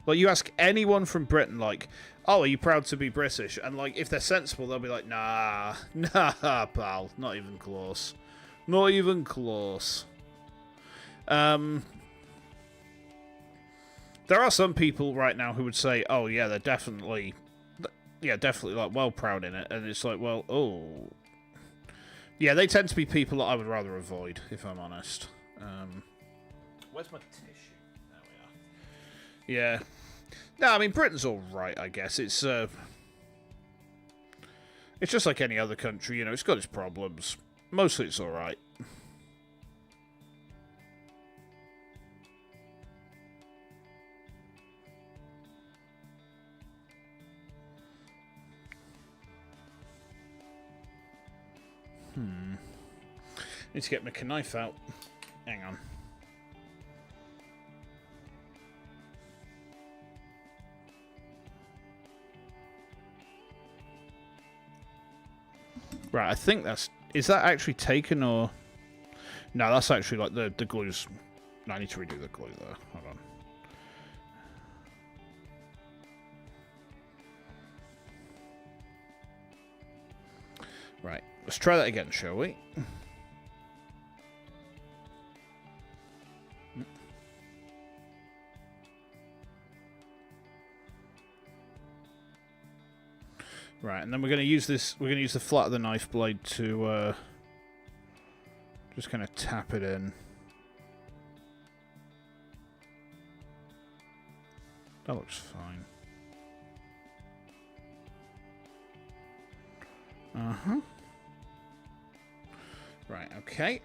Like, you ask anyone from Britain, like, oh, are you proud to be British? And, like, if they're sensible, they'll be like, nah, pal, not even close. Not even close. There are some people right now who would say, oh, yeah, they're definitely, like, well proud in it. And it's like, well, oh. Yeah, they tend to be people that I would rather avoid, if I'm honest. Where's my tissue? There we are. Yeah. No, I mean, Britain's alright, I guess. It's just like any other country, you know, it's got its problems. Mostly it's alright. Need to get my knife out. Hang on. Right, I think that's... Is that actually taken, or... No, that's actually like the glue's... No, I need to redo the glue there. Hold on. Right, let's try that again, shall we? Right, and then we're going to use this. We're going to use the flat of the knife blade to just kind of tap it in. That looks fine. Right, okay.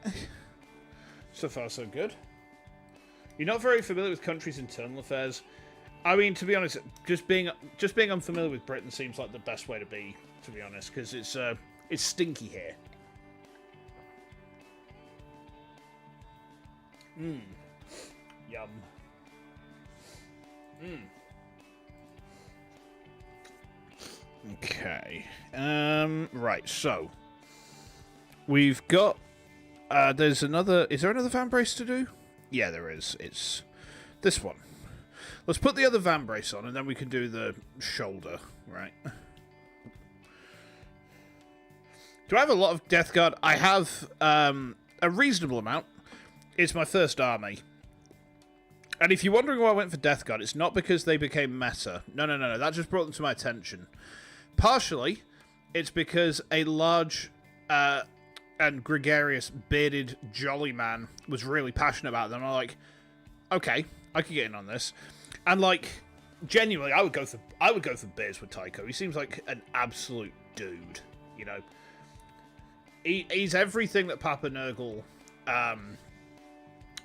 So far, so good. You're not very familiar with countries' internal affairs. I mean, to be honest, just being unfamiliar with Britain seems like the best way to be. To be honest, because it's stinky here. Yum. Okay. Right. So we've got. There's another. Is there another van brace to do? Yeah, there is. It's this one. Let's put the other van brace on, and then we can do the shoulder. Right. Do I have a lot of Death Guard? I have a reasonable amount. It's my first army. And if you're wondering why I went for Death Guard, it's not because they became meta. No. That just brought them to my attention. Partially, it's because a large and gregarious, bearded, jolly man was really passionate about them. I'm like, okay, I could get in on this. And like, genuinely, I would go for beers with Tycho. He seems like an absolute dude, you know. He's everything that Papa Nurgle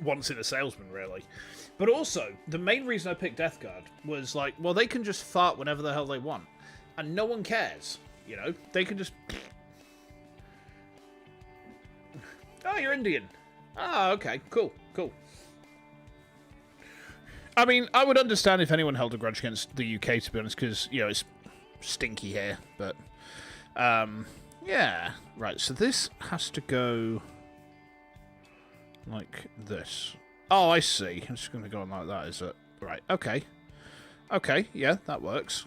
wants in a salesman, really. But also, the main reason I picked Death Guard was like, well, they can just fart whenever the hell they want. And no one cares, you know? They can just... Oh, you're Indian. Ah, okay, cool. I mean, I would understand if anyone held a grudge against the UK, to be honest, because, you know, it's stinky here, but... yeah. Right, so this has to go... like this. Oh, I see. It's going to go on like that, is it? Right, okay. Okay, yeah, that works.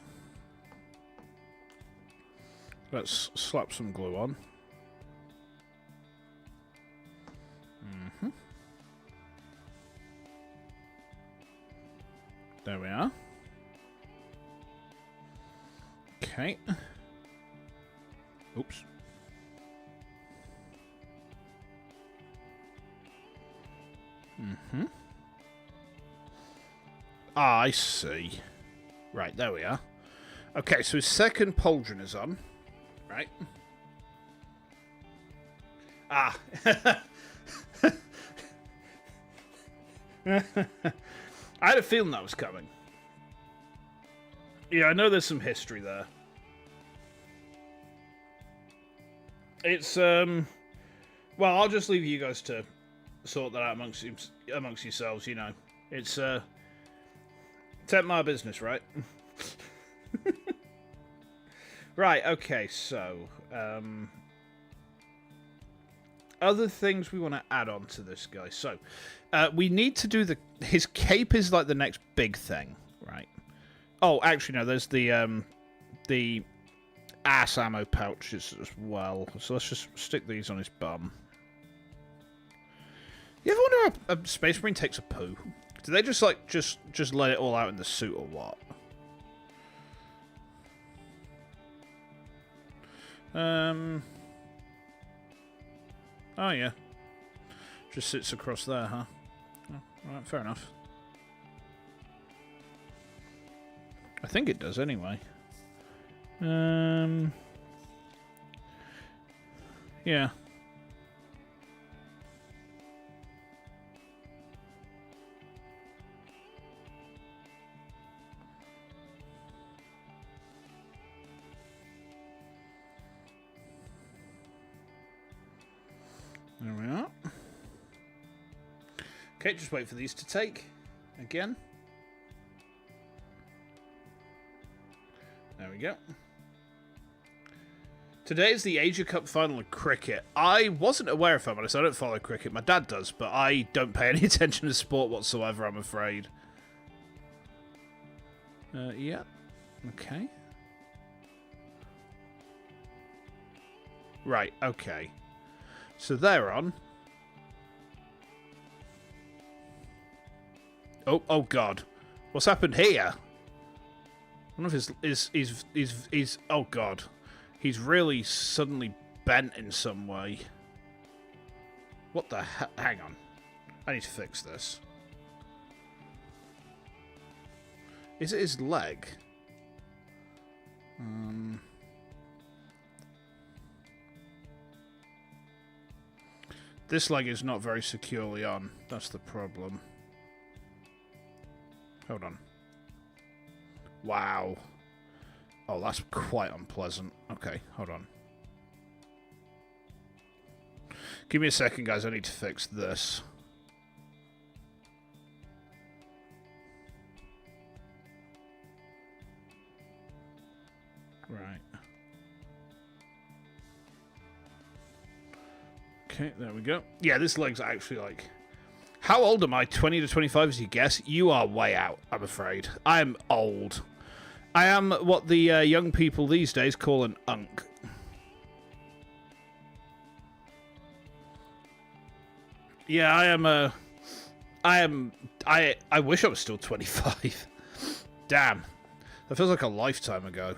Let's slap some glue on. There we are. Okay. Oops. Ah, I see. Right, there we are. Okay, so his second pauldron is on. Right. Ah. I had a feeling that was coming. Yeah, I know there's some history there. It's, well, I'll just leave you guys to sort that out amongst yourselves, you know. It's my business, right? Right, okay, so other things we want to add on to this guy. So we need to do his cape is like the next big thing, right? Oh, actually no, there's the ass ammo pouches as well. So let's just stick these on his bum. You ever wonder how a Space Marine takes a poo? Do they just like just let it all out in the suit or what? Oh yeah. Just sits across there, huh? Oh, right, fair enough. I think it does anyway. Yeah. There we are. Okay, just wait for these to take again. There we go. Today is the Asia Cup final of cricket. I wasn't aware of it, so I don't follow cricket. My dad does, but I don't pay any attention to sport whatsoever, I'm afraid. Yeah. Okay. Right, okay. So they're on. Oh God. What's happened here? One of his is oh God. He's really suddenly bent in some way. What the hell? Hang on. I need to fix this. Is it his leg? This leg is not very securely on. That's the problem. Hold on. Wow. Oh, that's quite unpleasant. Okay, hold on. Give me a second, guys. I need to fix this. Right. Okay, there we go. Yeah, this leg's actually like... How old am I? 20 to 25 as you guess? You are way out, I'm afraid. I am old. I am what the young people these days call an unk. Yeah, I wish I was still 25. Damn. That feels like a lifetime ago.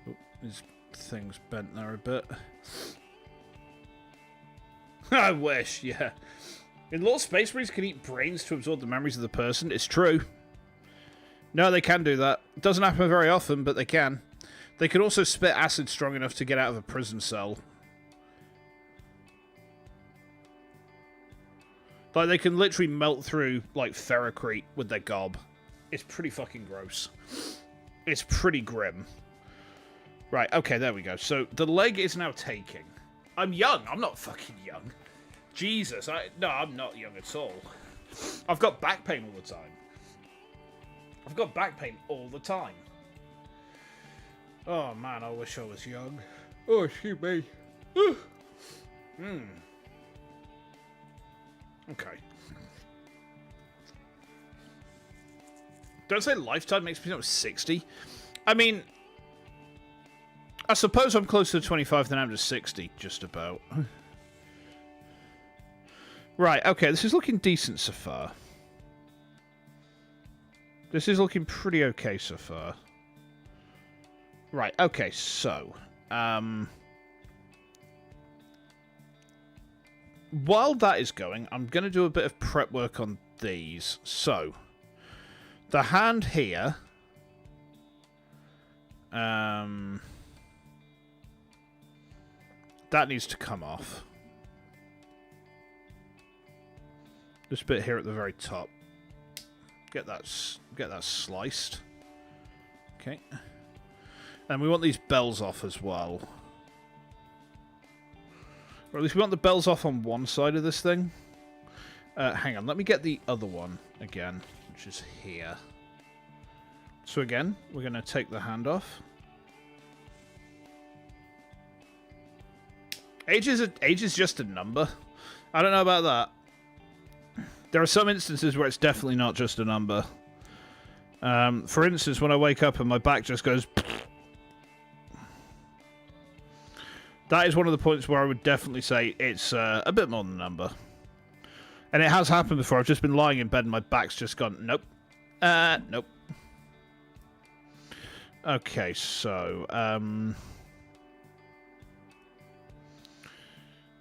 Oh, his thing's bent there a bit. I wish, yeah. In Lord Space Marines can eat brains to absorb the memories of the person. It's true. No, they can do that. It doesn't happen very often, but they can. They can also spit acid strong enough to get out of a prison cell. Like, they can literally melt through, like, ferrocrete with their gob. It's pretty fucking gross. It's pretty grim. Right, okay, there we go. So, the leg is now taking. I'm young. I'm not fucking young. Jesus. No, I'm not young at all. I've got back pain all the time. I've got back pain all the time. Oh, man, I wish I was young. Oh, excuse me. Okay. Don't say lifetime makes me think 60. I mean, I suppose I'm closer to 25 than I'm to 60, just about. Right, okay, this is looking decent so far. This is looking pretty okay so far. Right, okay, so... while that is going, I'm going to do a bit of prep work on these. So, the hand here... that needs to come off. This bit here at the very top. Get that sliced. Okay. And we want these bells off as well. Or at least we want the bells off on one side of this thing. Hang on, let me get the other one again, which is here. So again, we're going to take the hand off. Age is just a number. I don't know about that. There are some instances where it's definitely not just a number. For instance, when I wake up and my back just goes... That is one of the points where I would definitely say it's a bit more than a number. And it has happened before. I've just been lying in bed and my back's just gone, nope. Nope. Okay, so...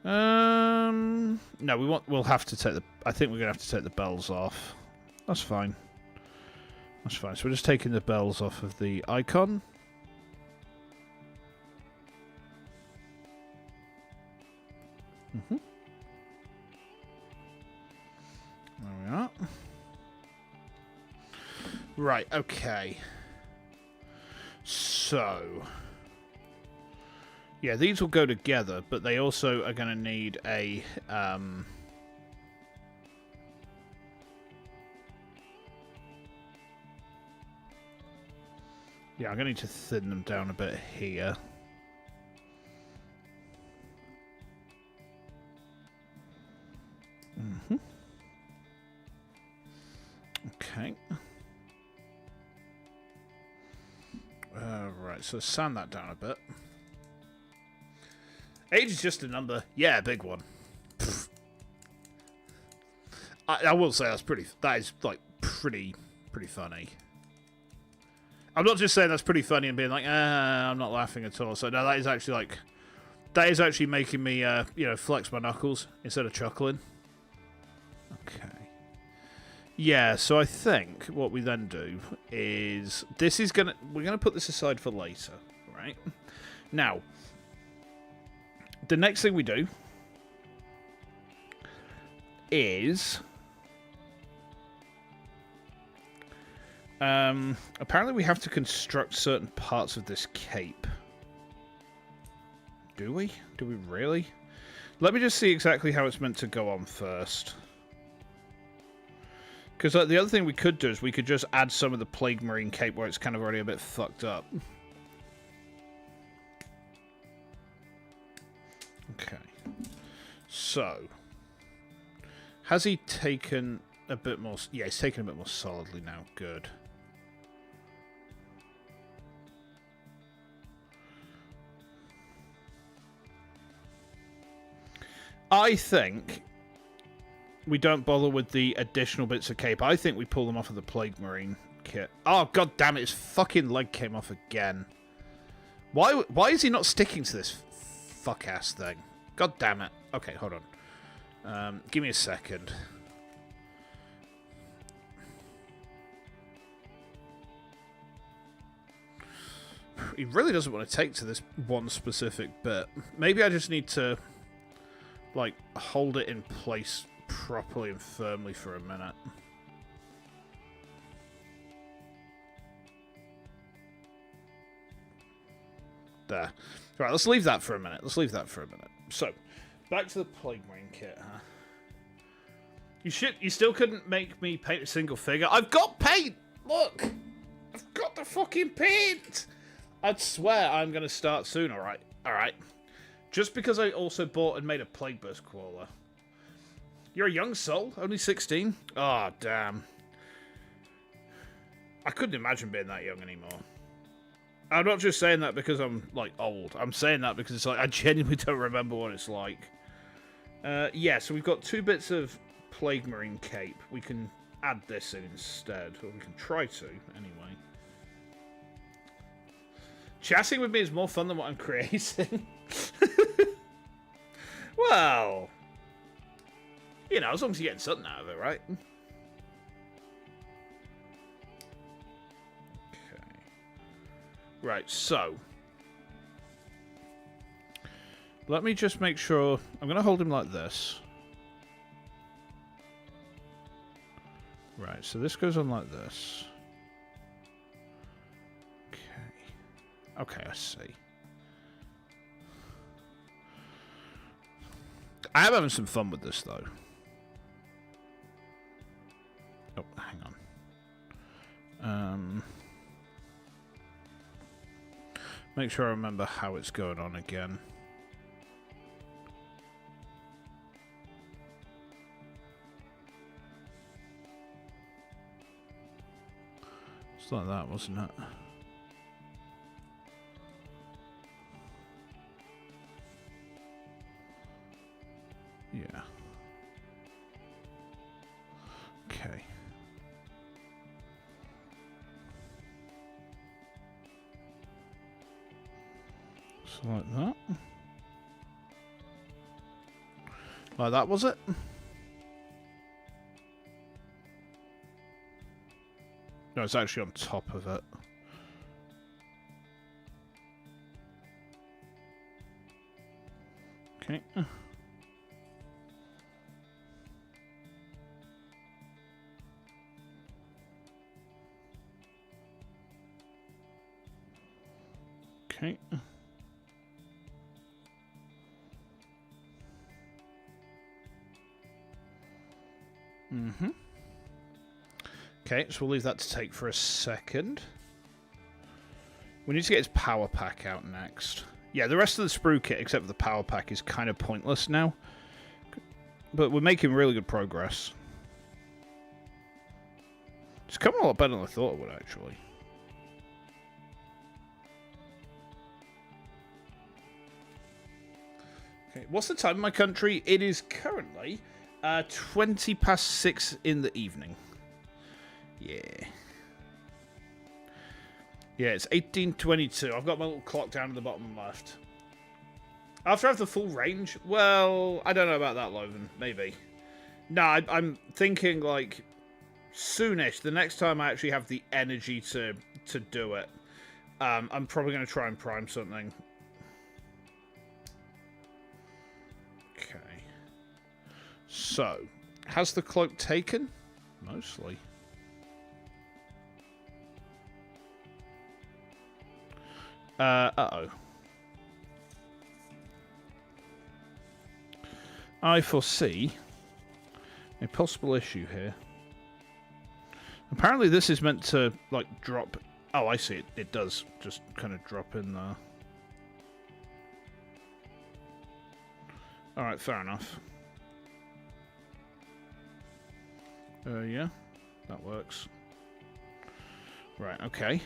no, we'll have to take the... I think we're going to have to take the bells off. That's fine. That's fine. So we're just taking the bells off of the icon. There we are. Right, okay. So... yeah, these will go together, but they also are going to need a... yeah, I'm going to need to thin them down a bit here. Okay. Right, so sand that down a bit. Age is just a number. Yeah, a big one. I will say that is like pretty funny. I'm not just saying that's pretty funny and being like, I'm not laughing at all. So no, that is actually making me flex my knuckles instead of chuckling. Okay. Yeah, so I think what we then do is we're gonna put this aside for later, right? Now, the next thing we do is Apparently we have to construct certain parts of this cape. Do we? Do we really? Let me just see exactly how it's meant to go on first. Because the other thing we could do is we could just add some of the Plague Marine cape where it's kind of already a bit fucked up. Okay. So. Has he taken a bit more... Yeah, he's taken a bit more solidly now. Good. I think we don't bother with the additional bits of cape. I think we pull them off of the Plague Marine kit. Oh, god damn it, his fucking leg came off again. Why is he not sticking to this fuck-ass thing? God damn it. Okay, hold on. Give me a second. He really doesn't want to take to this one specific bit. Maybe I just need to... like, hold it in place properly and firmly for a minute. There. Right, let's leave that for a minute. So, back to the Plague Marine kit, huh? You still couldn't make me paint a single figure? I've got paint! Look! I've got the fucking paint! I'd swear I'm going to start soon, alright? Alright. Just because I also bought and made a Plague Burst Crawler. You're a young soul, only 16? Oh, damn. I couldn't imagine being that young anymore. I'm not just saying that because I'm, like, old. I'm saying that because it's like, I genuinely don't remember what it's like. Yeah, so we've got 2 bits of Plague Marine cape. We can add this in instead, or we can try to, anyway. Chatting with me is more fun than what I'm creating. Well, you know, as long as you're getting something out of it, right? Okay. Right, so. Let me just make sure. I'm going to hold him like this. Right, so this goes on like this. Okay. Okay, I see. I am having some fun with this, though. Oh, hang on. Make sure I remember how it's going on again. It's like that, wasn't it? Yeah. Okay. So like that. Like that, was it? No, it's actually on top of it. Okay. Okay. Mm-hmm. Okay, so we'll leave that to take for a second. We need to get his power pack out next. Yeah, the rest of the sprue kit, except for the power pack, is kind of pointless now. But we're making really good progress. It's coming a lot better than I thought it would, actually. Okay, what's the time in my country? It is currently 20 past 6 in the evening. Yeah. Yeah, it's 18:22. I've got my little clock down at the bottom left. After I have the full range? Well, I don't know about that, Logan. Maybe. No, I'm thinking, like, soonish. The next time I actually have the energy to do it, I'm probably going to try and prime something. Okay. So, has the cloak taken? Mostly. Uh-oh. I foresee a possible issue here. Apparently this is meant to, like, drop... Oh, I see it. It does just kind of drop in there. Alright, fair enough. Yeah, that works. Right, okay.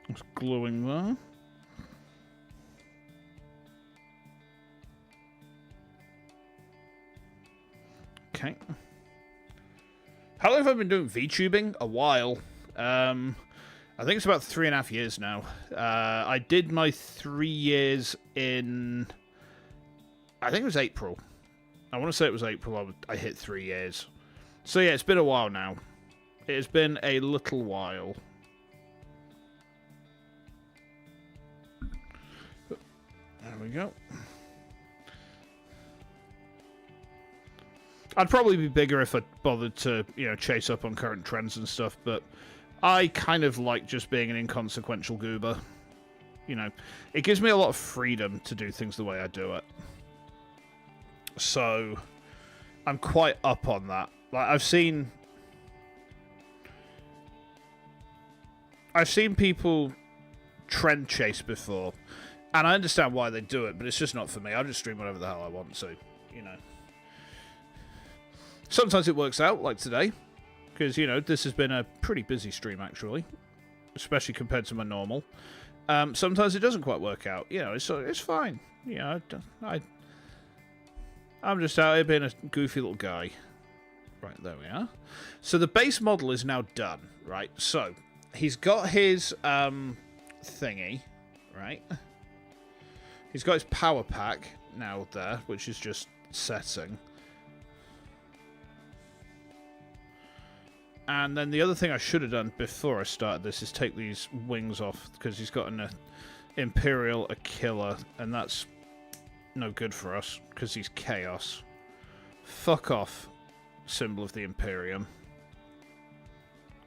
It's glowing there. Okay. How long have I been doing VTubing? A while. I think it's about 3.5 years now. I did my 3 years in... I think it was April. I want to say it was April I hit 3 years. So yeah, it's been a while now. It has been a little while. There we go. I'd probably be bigger if I bothered to, you know, chase up on current trends and stuff, but I kind of like just being an inconsequential goober. You know, it gives me a lot of freedom to do things the way I do it. So, I'm quite up on that. Like, I've seen people trend chase before, and I understand why they do it, but it's just not for me. I'll just stream whatever the hell I want to, you know. Sometimes it works out, like today, because, you know, this has been a pretty busy stream, actually, especially compared to my normal. Sometimes it doesn't quite work out. You know, it's fine. You know, I'm just out here being a goofy little guy. Right, there we are. So the base model is now done, right? So, he's got his thingy, right? He's got his power pack now there, which is just setting. And then the other thing I should have done before I started this is take these wings off, because he's got an Imperial, a killer, and that's no good for us, because he's chaos. Fuck off, symbol of the Imperium.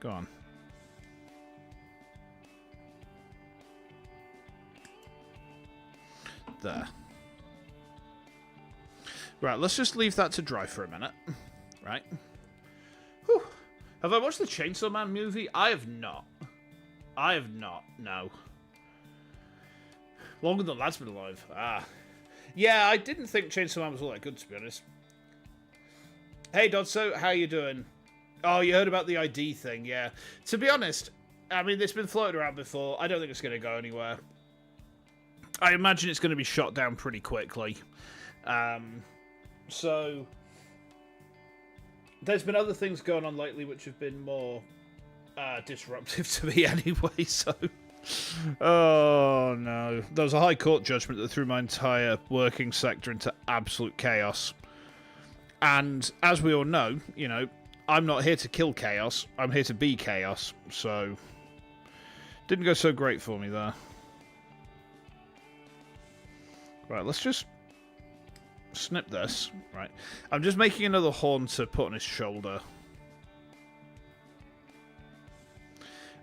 Go on. There. Right, let's just leave that to dry for a minute. Right. Whew. Have I watched the Chainsaw Man movie? I have not. I have not, no. Longer than Lad's been alive. Ah. Yeah, I didn't think Chainsaw Man was all that good, to be honest. Hey, Dodso, how you doing? Oh, you heard about the ID thing, yeah. To be honest, I mean, it's been floated around before. I don't think it's going to go anywhere. I imagine it's going to be shot down pretty quickly. So... There's been other things going on lately which have been more disruptive to me anyway, so... Oh, no. There was a High Court judgment that threw my entire working sector into absolute chaos. And, as we all know, you know, I'm not here to kill chaos. I'm here to be chaos, so... Didn't go so great for me there. Right, let's just... snip this. Right. I'm just making another horn to put on his shoulder.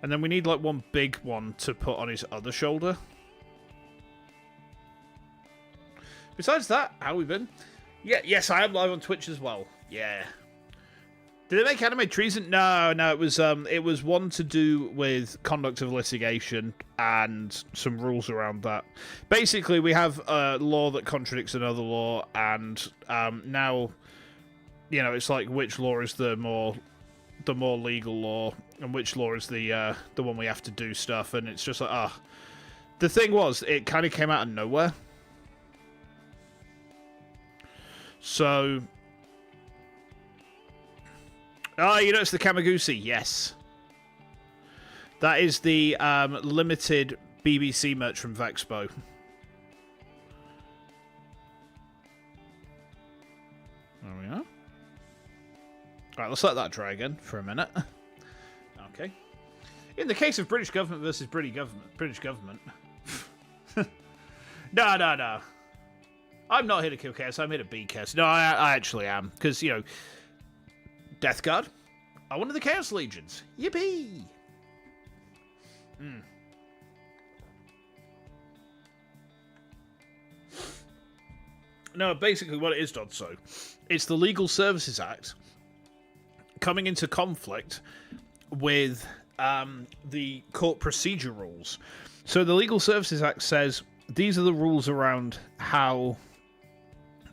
And then we need like one big one to put on his other shoulder. Besides that, how we been? Yeah, yes, I am live on Twitch as well. Yeah. Did it make anime treason? No, it was one to do with conduct of litigation and some rules around that. Basically, we have a law that contradicts another law, and now, you know, it's like which law is the more legal law, and which law is the one we have to do stuff, and it's just like The thing was, it kind of came out of nowhere. So. Oh, you noticed the Kamaguchi? Yes. That is the limited BBC merch from Vexpo. There we are. Alright, let's let that dry again for a minute. Okay. In the case of British government versus British government. No. I'm not here to kill chaos, I'm here to be chaos. No, I actually am. Because, you know... Death Guard are one of the Chaos Legions. Yippee! No, basically what it is, Dodso, it's the Legal Services Act coming into conflict with the court procedure rules. So the Legal Services Act says these are the rules around how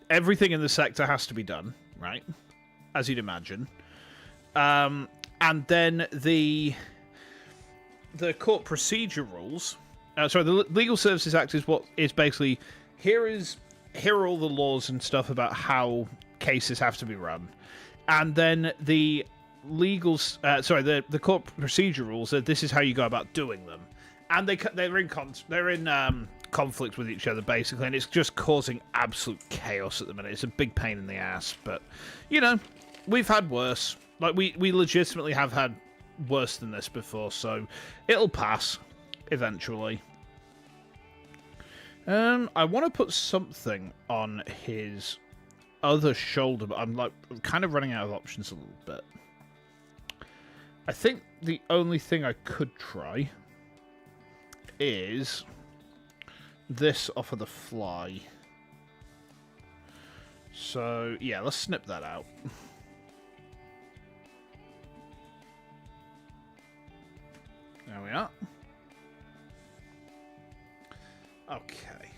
everything in the sector has to be done, right? As you'd imagine. And then the court procedure rules... the Legal Services Act is what is basically... Here are all the laws and stuff about how cases have to be run. And then the the court procedure rules are this is how you go about doing them. And they're in conflict with each other, basically, and it's just causing absolute chaos at the minute. It's a big pain in the ass, but, you know, we've had worse. Like, we legitimately have had worse than this before, so it'll pass eventually. I want to put something on his other shoulder, but I'm kind of running out of options a little bit. I think the only thing I could try is this off of the fly. So, yeah, let's snip that out. There we are. Okay.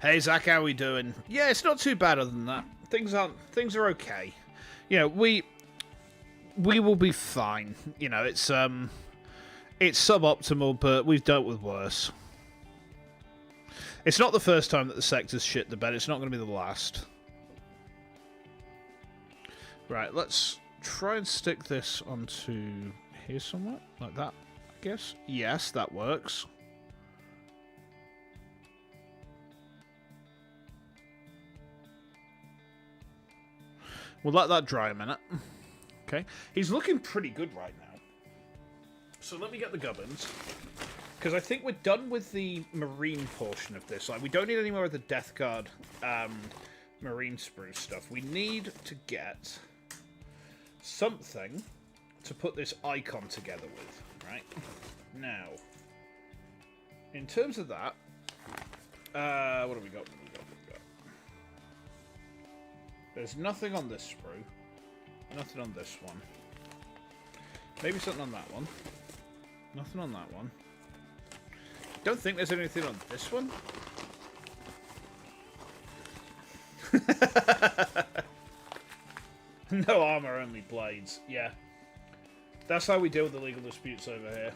Hey, Zach, how we doing? Yeah, it's not too bad other than that. Things are okay. You know, we will be fine. You know, it's suboptimal, but we've dealt with worse. It's not the first time that the sector's shit the bed. It's not going to be the last. Right, let's try and stick this onto here somewhere. Like that, I guess. Yes, that works. We'll let that dry a minute. Okay. He's looking pretty good right now. So let me get the gubbins. Because I think we're done with the marine portion of this. Like, we don't need any more of the Death Guard marine spruce stuff. We need to get something to put this icon together with. Right? Now, in terms of that, what have we got? There's nothing on this sprue. Nothing on this one. Maybe something on that one. Nothing on that one. Don't think there's anything on this one. No armor, only blades. Yeah. That's how we deal with the legal disputes over here.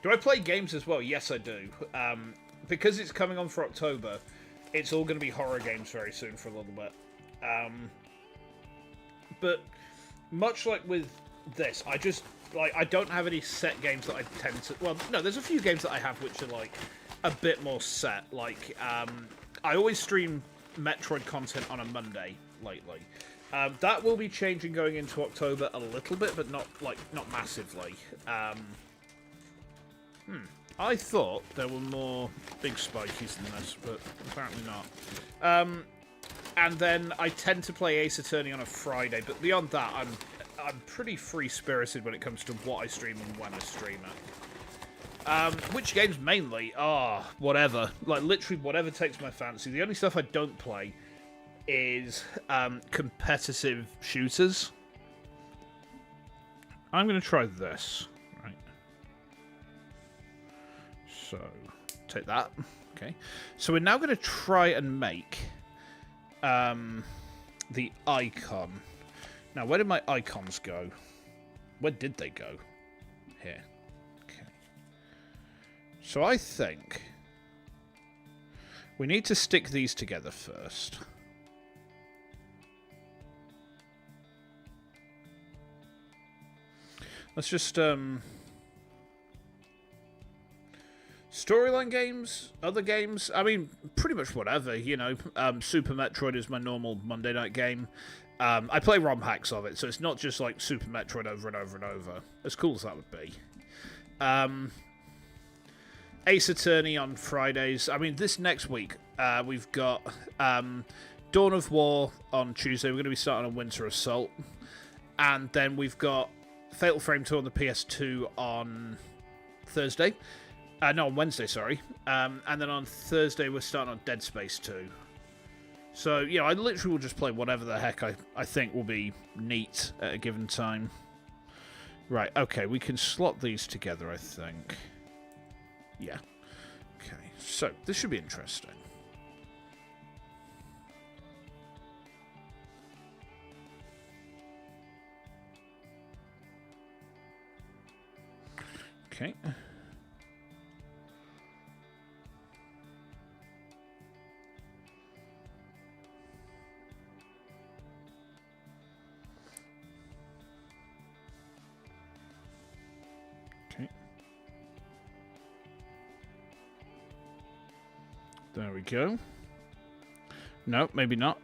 Do I play games as well? Yes, I do. Because it's coming on for October, it's all going to be horror games very soon for a little bit. But much like with this, I don't have any set games that I tend to... Well, no, there's a few games that I have which are, like, a bit more set. Like, I always stream Metroid content on a Monday lately. That will be changing going into October a little bit, but not massively. I thought there were more big spikies than this, but apparently not. And then I tend to play Ace Attorney on a Friday, but beyond that, I'm pretty free-spirited when it comes to what I stream and when I stream it. Which games mainly? Whatever. Like, literally whatever takes my fancy. The only stuff I don't play is competitive shooters. I'm going to try this. Right. So, take that. Okay. So we're now going to try and make the icon. Now, where did my icons go? Where did they go? Here. Okay. So I think we need to stick these together first. Let's just, storyline games, other games, I mean, pretty much whatever, you know. Super Metroid is my normal Monday night game. I play ROM hacks of it, so it's not just like Super Metroid over and over and over, as cool as that would be. Ace Attorney on Fridays. I mean, this next week, we've got Dawn of War on Tuesday. We're going to be starting on Winter Assault. And then we've got Fatal Frame 2 on the PS2 on Thursday. No, on Wednesday, sorry. And then on Thursday, we're starting on Dead Space 2. So, you know, I literally will just play whatever the heck I think will be neat at a given time. Right, okay, we can slot these together, I think. Yeah. Okay, so this should be interesting. Okay. Okay. There we go. No, maybe not.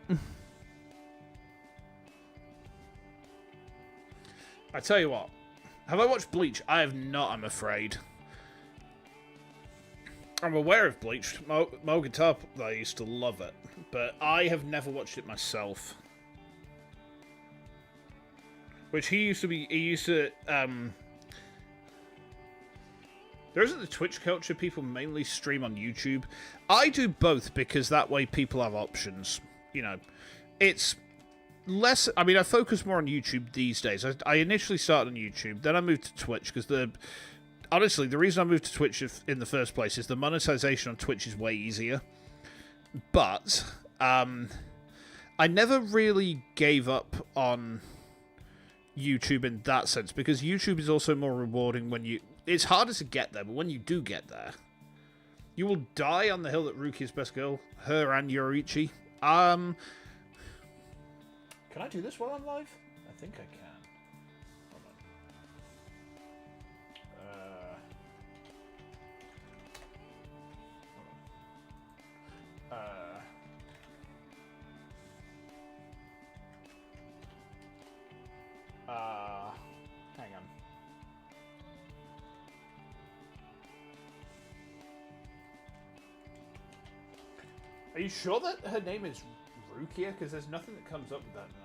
I tell you what. Have I watched Bleach? I have not, I'm afraid. I'm aware of Bleach. Mo Guitar, I used to love it. But I have never watched it myself. Which he used to... There isn't the Twitch culture. People mainly stream on YouTube. I do both because that way people have options. You know, it's less... I mean, I focus more on YouTube these days. I initially started on YouTube. Then I moved to Twitch because honestly, the reason I moved to Twitch in the first place is the monetization on Twitch is way easier. But I never really gave up on YouTube in that sense because YouTube is also more rewarding when you... It's harder to get there, but when you do get there, you will die on the hill that Ruki is best girl. Her and Yoriichi. Can I do this while I'm live? I think I can. Hold on. Hang on. Are you sure that her name is Rukia? Because there's nothing that comes up with that name.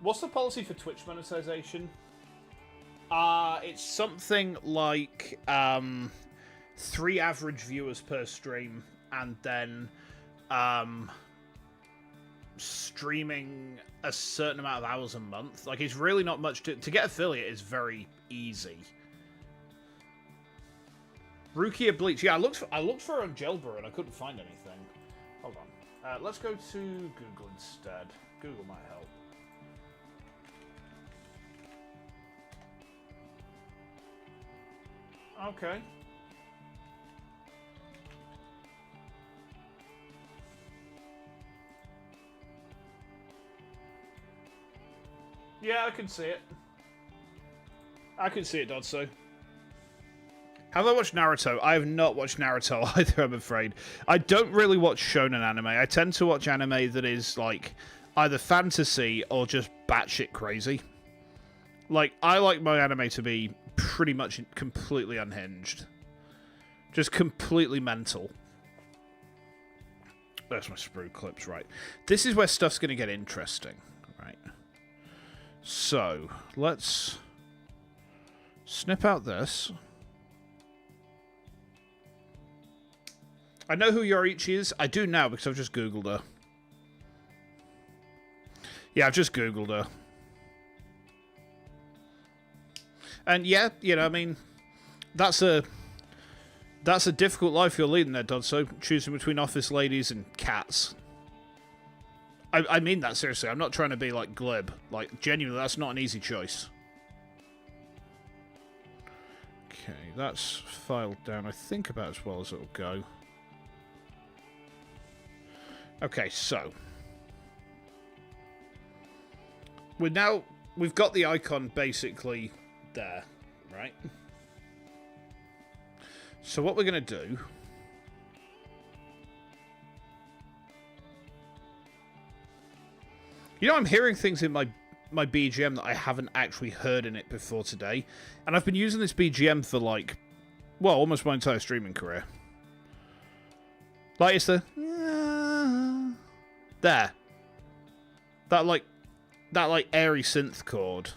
What's the policy for Twitch monetization? It's something like 3 average viewers per stream, and then streaming a certain amount of hours a month. Like, it's really not much to get affiliate is very easy. Rukia Bleach. Yeah, I looked for her on Jailbreak and I couldn't find anything. Hold on. Let's go to Google instead. Google might help. Okay. Yeah, I can see it. I can see it, Dodso. Have I watched Naruto? I have not watched Naruto either, I'm afraid. I don't really watch shonen anime. I tend to watch anime that is, like, either fantasy or just batshit crazy. Like, I like my anime to be pretty much completely unhinged. Just completely mental. There's my sprue clips, right. This is where stuff's going to get interesting, right? So, let's snip out this. I know who Yoriichi is. I do now because I've just Googled her. Yeah, I've just Googled her. And yeah, you know, I mean, that's a difficult life you're leading there, Dodso. Choosing between office ladies and cats. I mean that seriously. I'm not trying to be, like, glib. Like, genuinely, that's not an easy choice. Okay, that's filed down, I think, about as well as it'll go. Okay, so. We've got the icon basically there, right? So what we're going to do... You know, I'm hearing things in my BGM that I haven't actually heard in it before today. And I've been using this BGM for, like, well, almost my entire streaming career. Like, it's the... there. That, like, airy synth chord.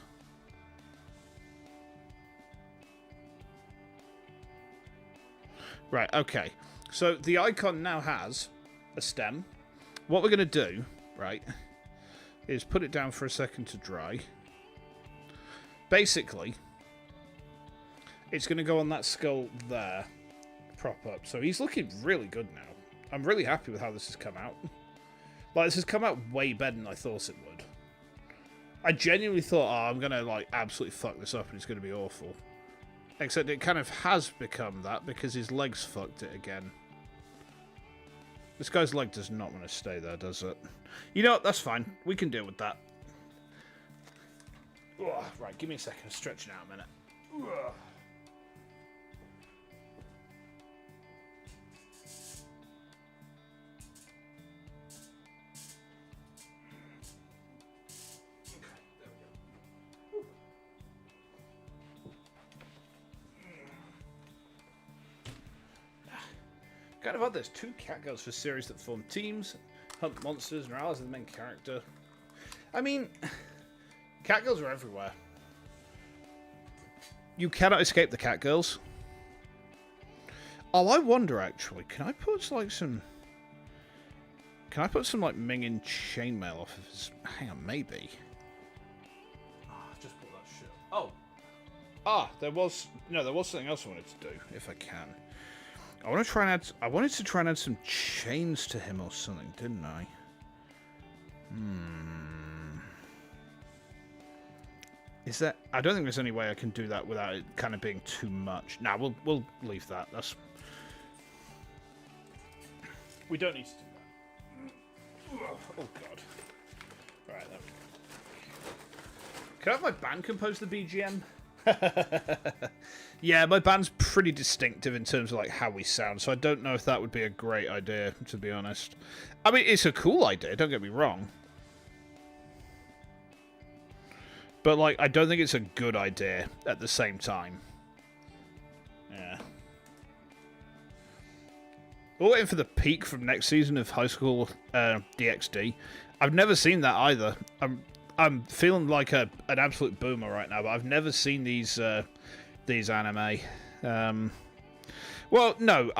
Right, okay. So, the icon now has a stem. What we're going to do, right, is put it down for a second to dry. Basically, it's going to go on that skull there, prop up. So he's looking really good now. I'm really happy with how this has come out. Like, this has come out way better than I thought it would. I genuinely thought, oh, I'm going to, like, absolutely fuck this up and it's going to be awful. Except it kind of has become that because his legs fucked it again. This guy's leg does not want to stay there, does it? You know what? That's fine. We can deal with that. Ugh, right, give me a second. I'm stretching out a minute. Ugh. Kind of odd, there's 2 catgirls for series that form teams, hunt monsters, and are allies of the main character. I mean, catgirls are everywhere. You cannot escape the catgirls. Oh, I wonder actually, can I put like some... Can I put some like minging chainmail off of his... Hang on, maybe. Oh, just put that shit. Oh! Ah, there was something else I wanted to do, if I can. I wanted to try and add some chains to him or something, didn't I? Is that... I don't think there's any way I can do that without it kind of being too much. Nah, we'll leave that. That's... We don't need to do that. Oh, God. Right, there we go. Can I have my band compose the BGM? Yeah, my band's pretty distinctive in terms of like how we sound, so I don't know if that would be a great idea, to be honest. I mean, it's a cool idea, don't get me wrong. But like, I don't think it's a good idea at the same time. Yeah. We're waiting for the peak from next season of High School DxD. I've never seen that either. I'm feeling like an absolute boomer right now, but I've never seen these anime. Well, no,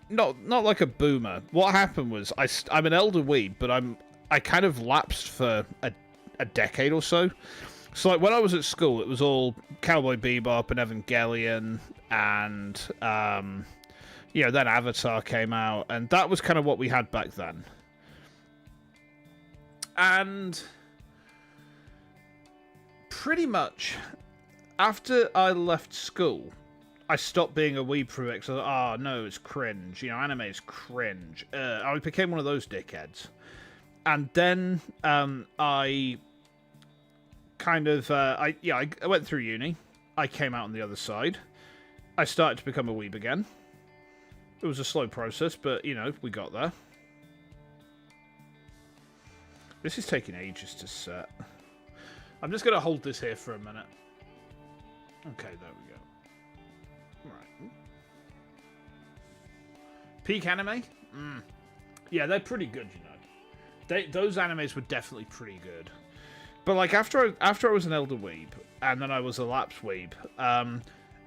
not like a boomer. What happened was I'm an elder weeb, but I kind of lapsed for a decade or so. So like when I was at school, it was all Cowboy Bebop and Evangelion, and you know, then Avatar came out, and that was kind of what we had back then. And pretty much after I left school, I stopped being a weeb for it because I was like, oh no, it's cringe. You know, anime is cringe. I became one of those dickheads. And then I kind of, I went through uni. I came out on the other side. I started to become a weeb again. It was a slow process, but, you know, we got there. This is taking ages to set. I'm just going to hold this here for a minute. Okay, there we go. Right. Peak anime? Yeah, they're pretty good, you know. Those animes were definitely pretty good. But, like, after I was an elder weeb, and then I was a lapsed weeb,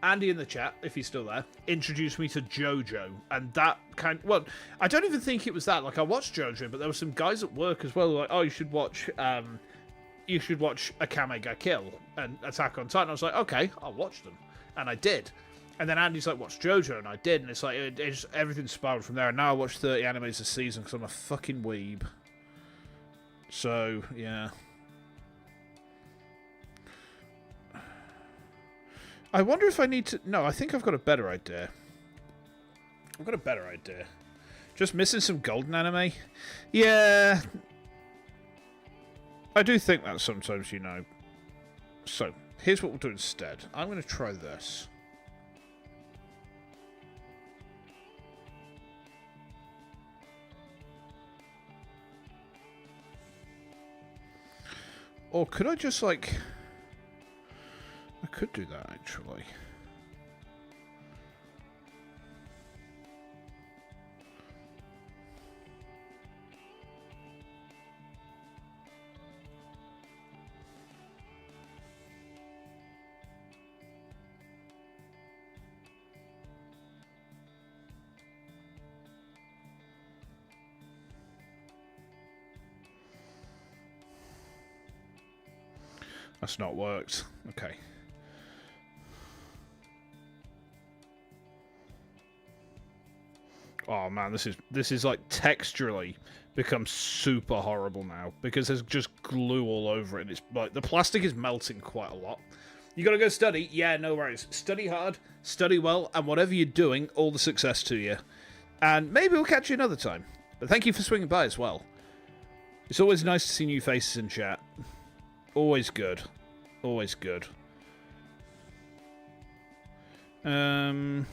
Andy in the chat, if he's still there, introduced me to JoJo, and that kind... Well, I don't even think it was that. Like, I watched JoJo, but there were some guys at work as well who were like, oh, you should watch Akame ga Kill and Attack on Titan. I was like, okay, I'll watch them. And I did. And then Andy's like, watch JoJo, and I did. And it's like, everything spiraled from there. And now I watch 30 animes a season because I'm a fucking weeb. So, yeah. I wonder if I need to... No, I think I've got a better idea. Just missing some golden anime? Yeah... I do think that sometimes, you know. So, here's what we'll do instead. I'm going to try this. Or could I just, like... I could do that, actually. That's not worked. Okay. Oh man, this is like texturally become super horrible now because there's just glue all over it. And it's like the plastic is melting quite a lot. You gotta go study. Yeah, no worries. Study hard, study well, and whatever you're doing, all the success to you. And maybe we'll catch you another time. But thank you for swinging by as well. It's always nice to see new faces in chat. Always good. Always good. I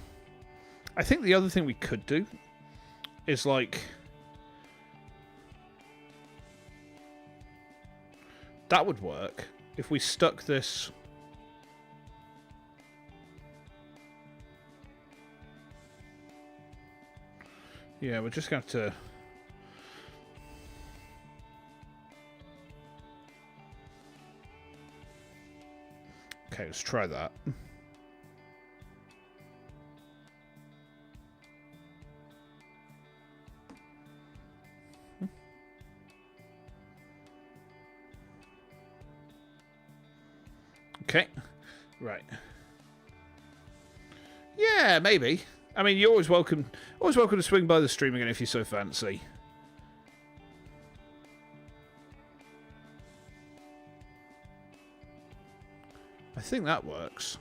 think the other thing we could do is like... That would work if we stuck this... Yeah, we're just going to have to... Okay, let's try that. Okay, right. Yeah, maybe. I mean, you're always welcome to swing by the stream again if you so fancy. I think that works.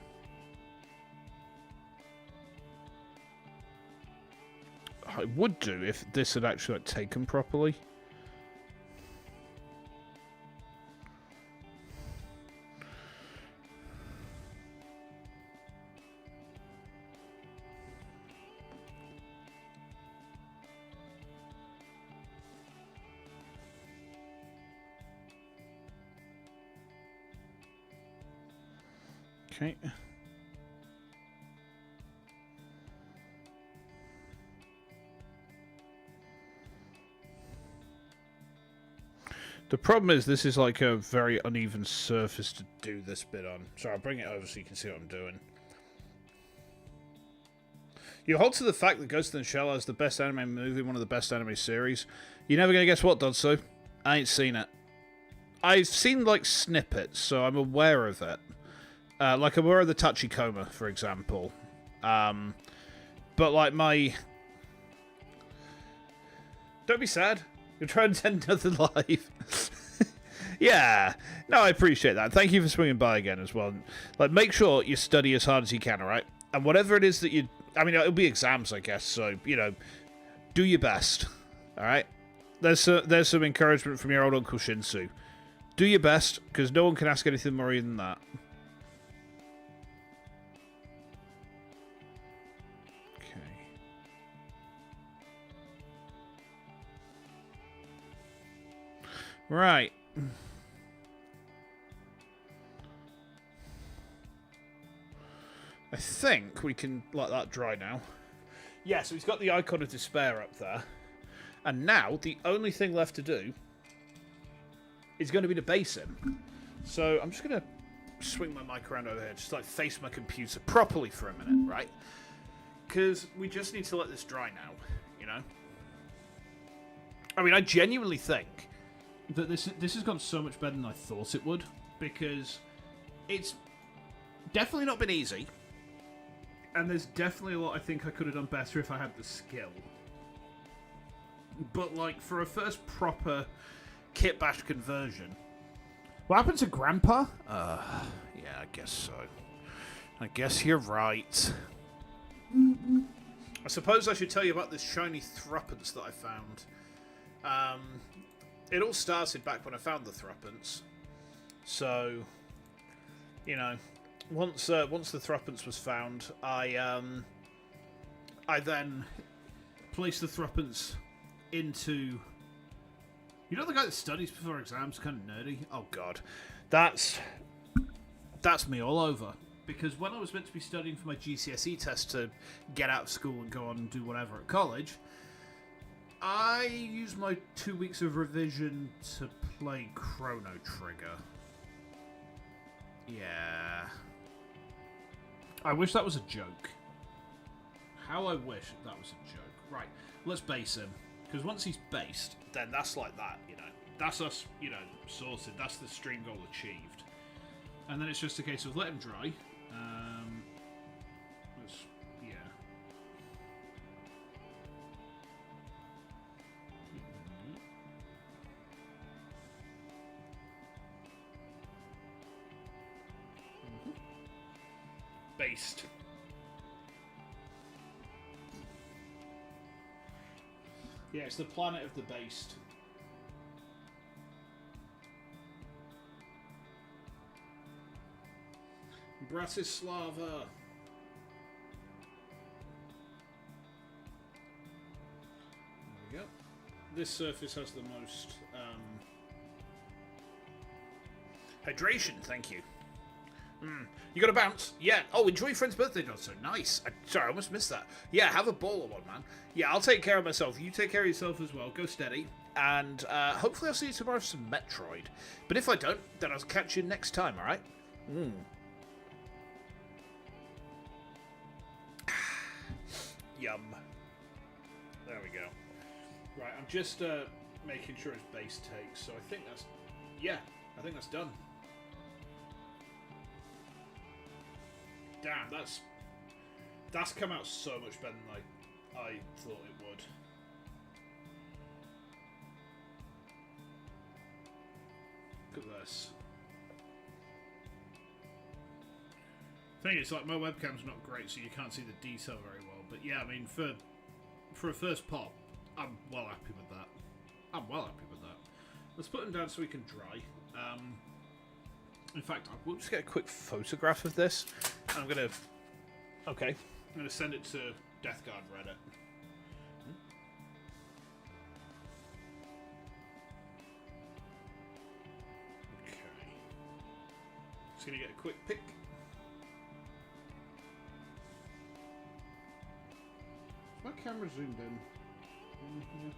I would do if this had actually like, taken properly. Okay. The problem is this is like a very uneven surface to do this bit on. So I'll bring it over so you can see what I'm doing. You hold to the fact that Ghost in the Shell is the best anime movie, one of the best anime series. You're never going to guess what, Dodso. I ain't seen it. I've seen like snippets, so I'm aware of it. Like I'm aware of the Tachikoma, for example. But like my... Don't be sad. You're trying to end another life. Yeah. No, I appreciate that. Thank you for swinging by again as well. Like, make sure you study as hard as you can, alright? And whatever it is that you... I mean, it'll be exams, I guess, so, you know, do your best. Alright? There's some encouragement from your old Uncle Shinsu. Do your best, because no one can ask anything more than that. Right. I think we can let that dry now. Yeah, so he's got the icon of despair up there. And now, the only thing left to do is going to be to base him. So I'm just going to swing my mic around over here, just like face my computer properly for a minute, right? Because we just need to let this dry now, you know? I mean, I genuinely think that this has gone so much better than I thought it would, because it's definitely not been easy, and there's definitely a lot I think I could have done better if I had the skill. But like for a first proper Kitbash conversion, what happened to Grandpa? Yeah, I guess so. I guess you're right. I suppose I should tell you about this shiny thruppence that I found. It all started back when I found the thruppence. So, you know, once the thruppence was found, I then placed the thruppence into... You know the guy that studies before exams, kind of nerdy? Oh god, that's me all over. Because when I was meant to be studying for my GCSE test to get out of school and go on and do whatever at college, I used my 2 weeks of revision to play Chrono Trigger. Yeah. I wish that was a joke. How I wish that was a joke. Right, let's base him. Because once he's based, then that's like that, you know. That's us, you know, sorted. That's the stream goal achieved. And then it's just a case of let them dry. Yeah. Based. Yeah, it's the planet of the based. Bratislava. There we go. This surface has the most hydration, thank you. You got to bounce? Yeah. Oh, enjoy your friend's birthday, John. So nice. Sorry, I almost missed that. Yeah, have a ball of one, man. Yeah, I'll take care of myself. You take care of yourself as well. Go steady. And hopefully I'll see you tomorrow for some Metroid. But if I don't, then I'll catch you next time, alright? Yum. There we go. Right, I'm just making sure it's base takes. So I think that's... Yeah, I think that's done. Damn, that's come out so much better than I thought it would. Look at this. Thing is, like, my webcam's not great, so you can't see the detail very well. But yeah, I mean, for a first pop, I'm well happy with that. Let's put them down so we can dry. In fact, we'll just get a quick photograph of this. I'm gonna send it to Death Guard Reddit. Okay. Just gonna get a quick pic. Is my camera zoomed in? Yeah.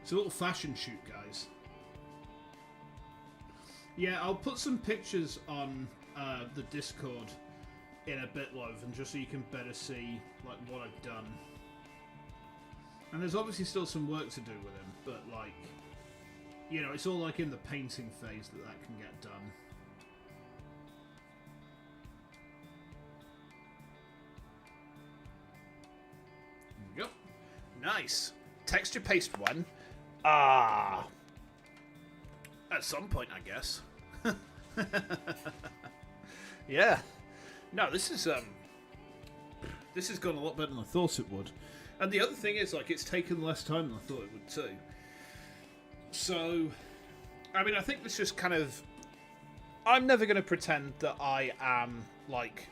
It's a little fashion shoot, guys. Yeah, I'll put some pictures on the Discord in a bit, love, and just so you can better see like what I've done. And there's obviously still some work to do with him, but like, you know, it's all like in the painting phase that can get done. There we go. Nice. Texture paste one. At some point, I guess. Yeah. No, this has gone a lot better than I thought it would. And the other thing is, like, it's taken less time than I thought it would too. So, I mean, I think this just kind of... I'm never going to pretend that I am, like,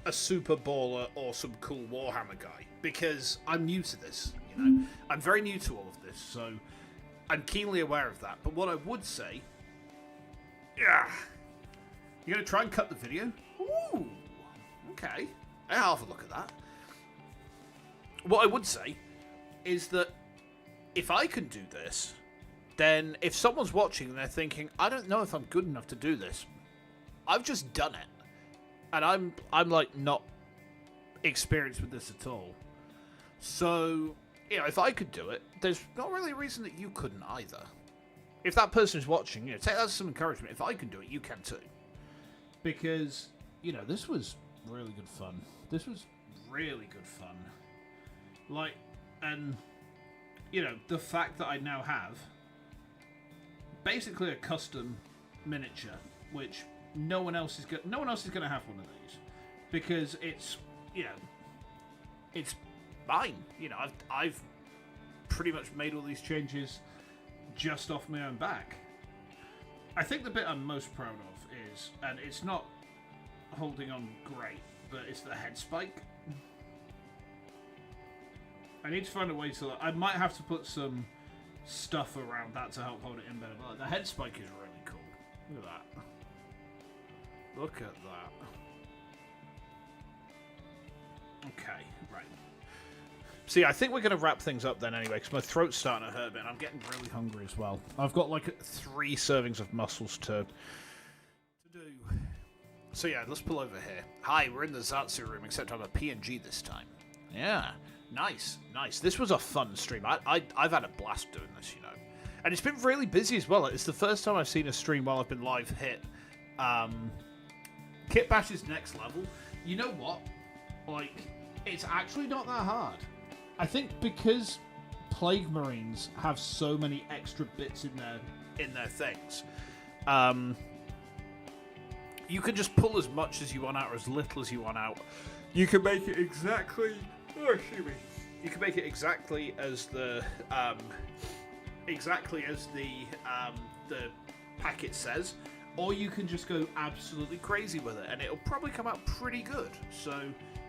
a super baller or some cool Warhammer guy. Because I'm new to this, you know? I'm very new to all of this, so... I'm keenly aware of that, but what I would say... Yeah. You're going to try and cut the video? Ooh. Okay. I'll have a look at that. What I would say is that if I can do this, then if someone's watching and they're thinking, I don't know if I'm good enough to do this, I've just done it. And I'm like, not experienced with this at all. So... You know, if I could do it, there's not really a reason that you couldn't either. If that person is watching, you know, take that as some encouragement. If I can do it, you can too. Because, you know, this was really good fun. This was really good fun. Like, and, you know, the fact that I now have basically a custom miniature, which no one else is going to have one of these. Because it's, you know, it's mine. You know, I've pretty much made all these changes just off my own back. I think the bit I'm most proud of is, and it's not holding on great, but it's the head spike. I need to find a way to... I might have to put some stuff around that to help hold it in better, but the head spike is really cool. Look at that. Look at that. Okay, right. See, I think we're going to wrap things up then anyway, because my throat's starting to hurt a bit, and I'm getting really hungry as well. I've got like 3 servings of mussels to do. So yeah, let's pull over here. Hi, we're in the Zatsu room, except I'm a PNG this time. Yeah, Nice, nice. This was a fun stream. I've had a blast doing this, you know. And it's been really busy as well. It's the first time I've seen a stream while I've been live hit. Kitbash is next level. You know what? Like, it's actually not that hard. I think because Plague Marines have so many extra bits in their things, you can just pull as much as you want out or as little as you want out. You can make it exactly. Oh, excuse me. You can make it exactly as the packet says, or you can just go absolutely crazy with it, and it'll probably come out pretty good. So,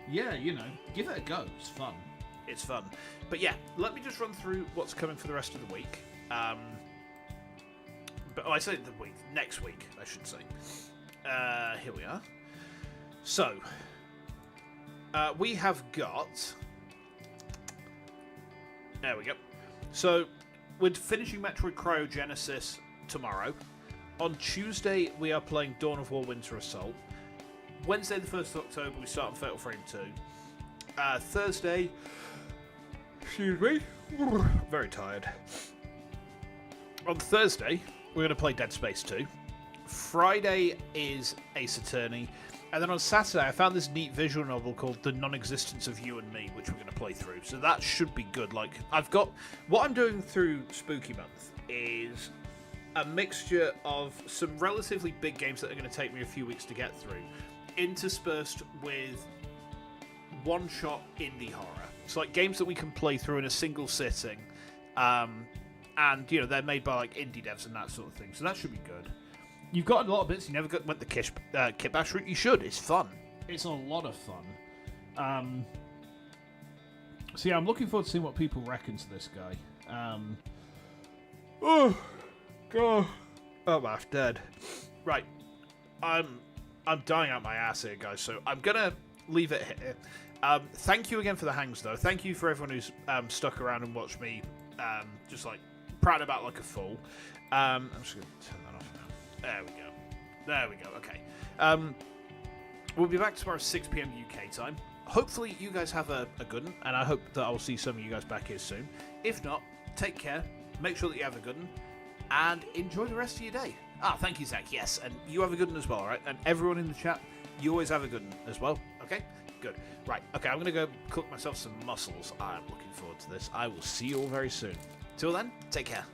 yeah, you know, give it a go. It's fun. It's fun. But yeah, let me just run through what's coming for the rest of the week. But I say the week, next week, I should say. Here we are. So, we have got. There we go. So, we're finishing Metroid Cryogenesis tomorrow. On Tuesday, we are playing Dawn of War Winter Assault. Wednesday, the 1st of October, we start on Fatal Frame 2. Thursday, excuse me, very tired. On Thursday, we're going to play Dead Space 2. Friday is Ace Attorney. And then on Saturday, I found this neat visual novel called The Non-Existence of You and Me, which we're going to play through. So that should be good. Like, I've got... What I'm doing through Spooky Month is a mixture of some relatively big games that are going to take me a few weeks to get through, interspersed with one-shot indie horror. It's like games that we can play through in a single sitting. And, you know, they're made by, like, indie devs and that sort of thing. So that should be good. You've got a lot of bits. You never went the Kitbash route. You should. It's fun. It's a lot of fun. So yeah, I'm looking forward to seeing what people reckon to this guy. Oh god, I'm half dead. Right, I'm dying out my ass here, guys. So I'm gonna leave it here. Thank you again for the hangs, though. Thank you for everyone who's stuck around and watched me just like proud about like a fool. I'm just gonna turn that off now. There we go. There we go. Okay. We'll be back tomorrow at 6 p.m. UK time. Hopefully you guys have a good one, and I hope that I'll see some of you guys back here soon. If not, take care. Make sure that you have a good one, and enjoy the rest of your day. Thank you, Zach. Yes, and you have a good one as well, all right? And everyone in the chat, you always have a good one as well. Okay? Good. Right. Okay, I'm going to go cook myself some mussels. I'm looking forward to this. I will see you all very soon. Till then, take care.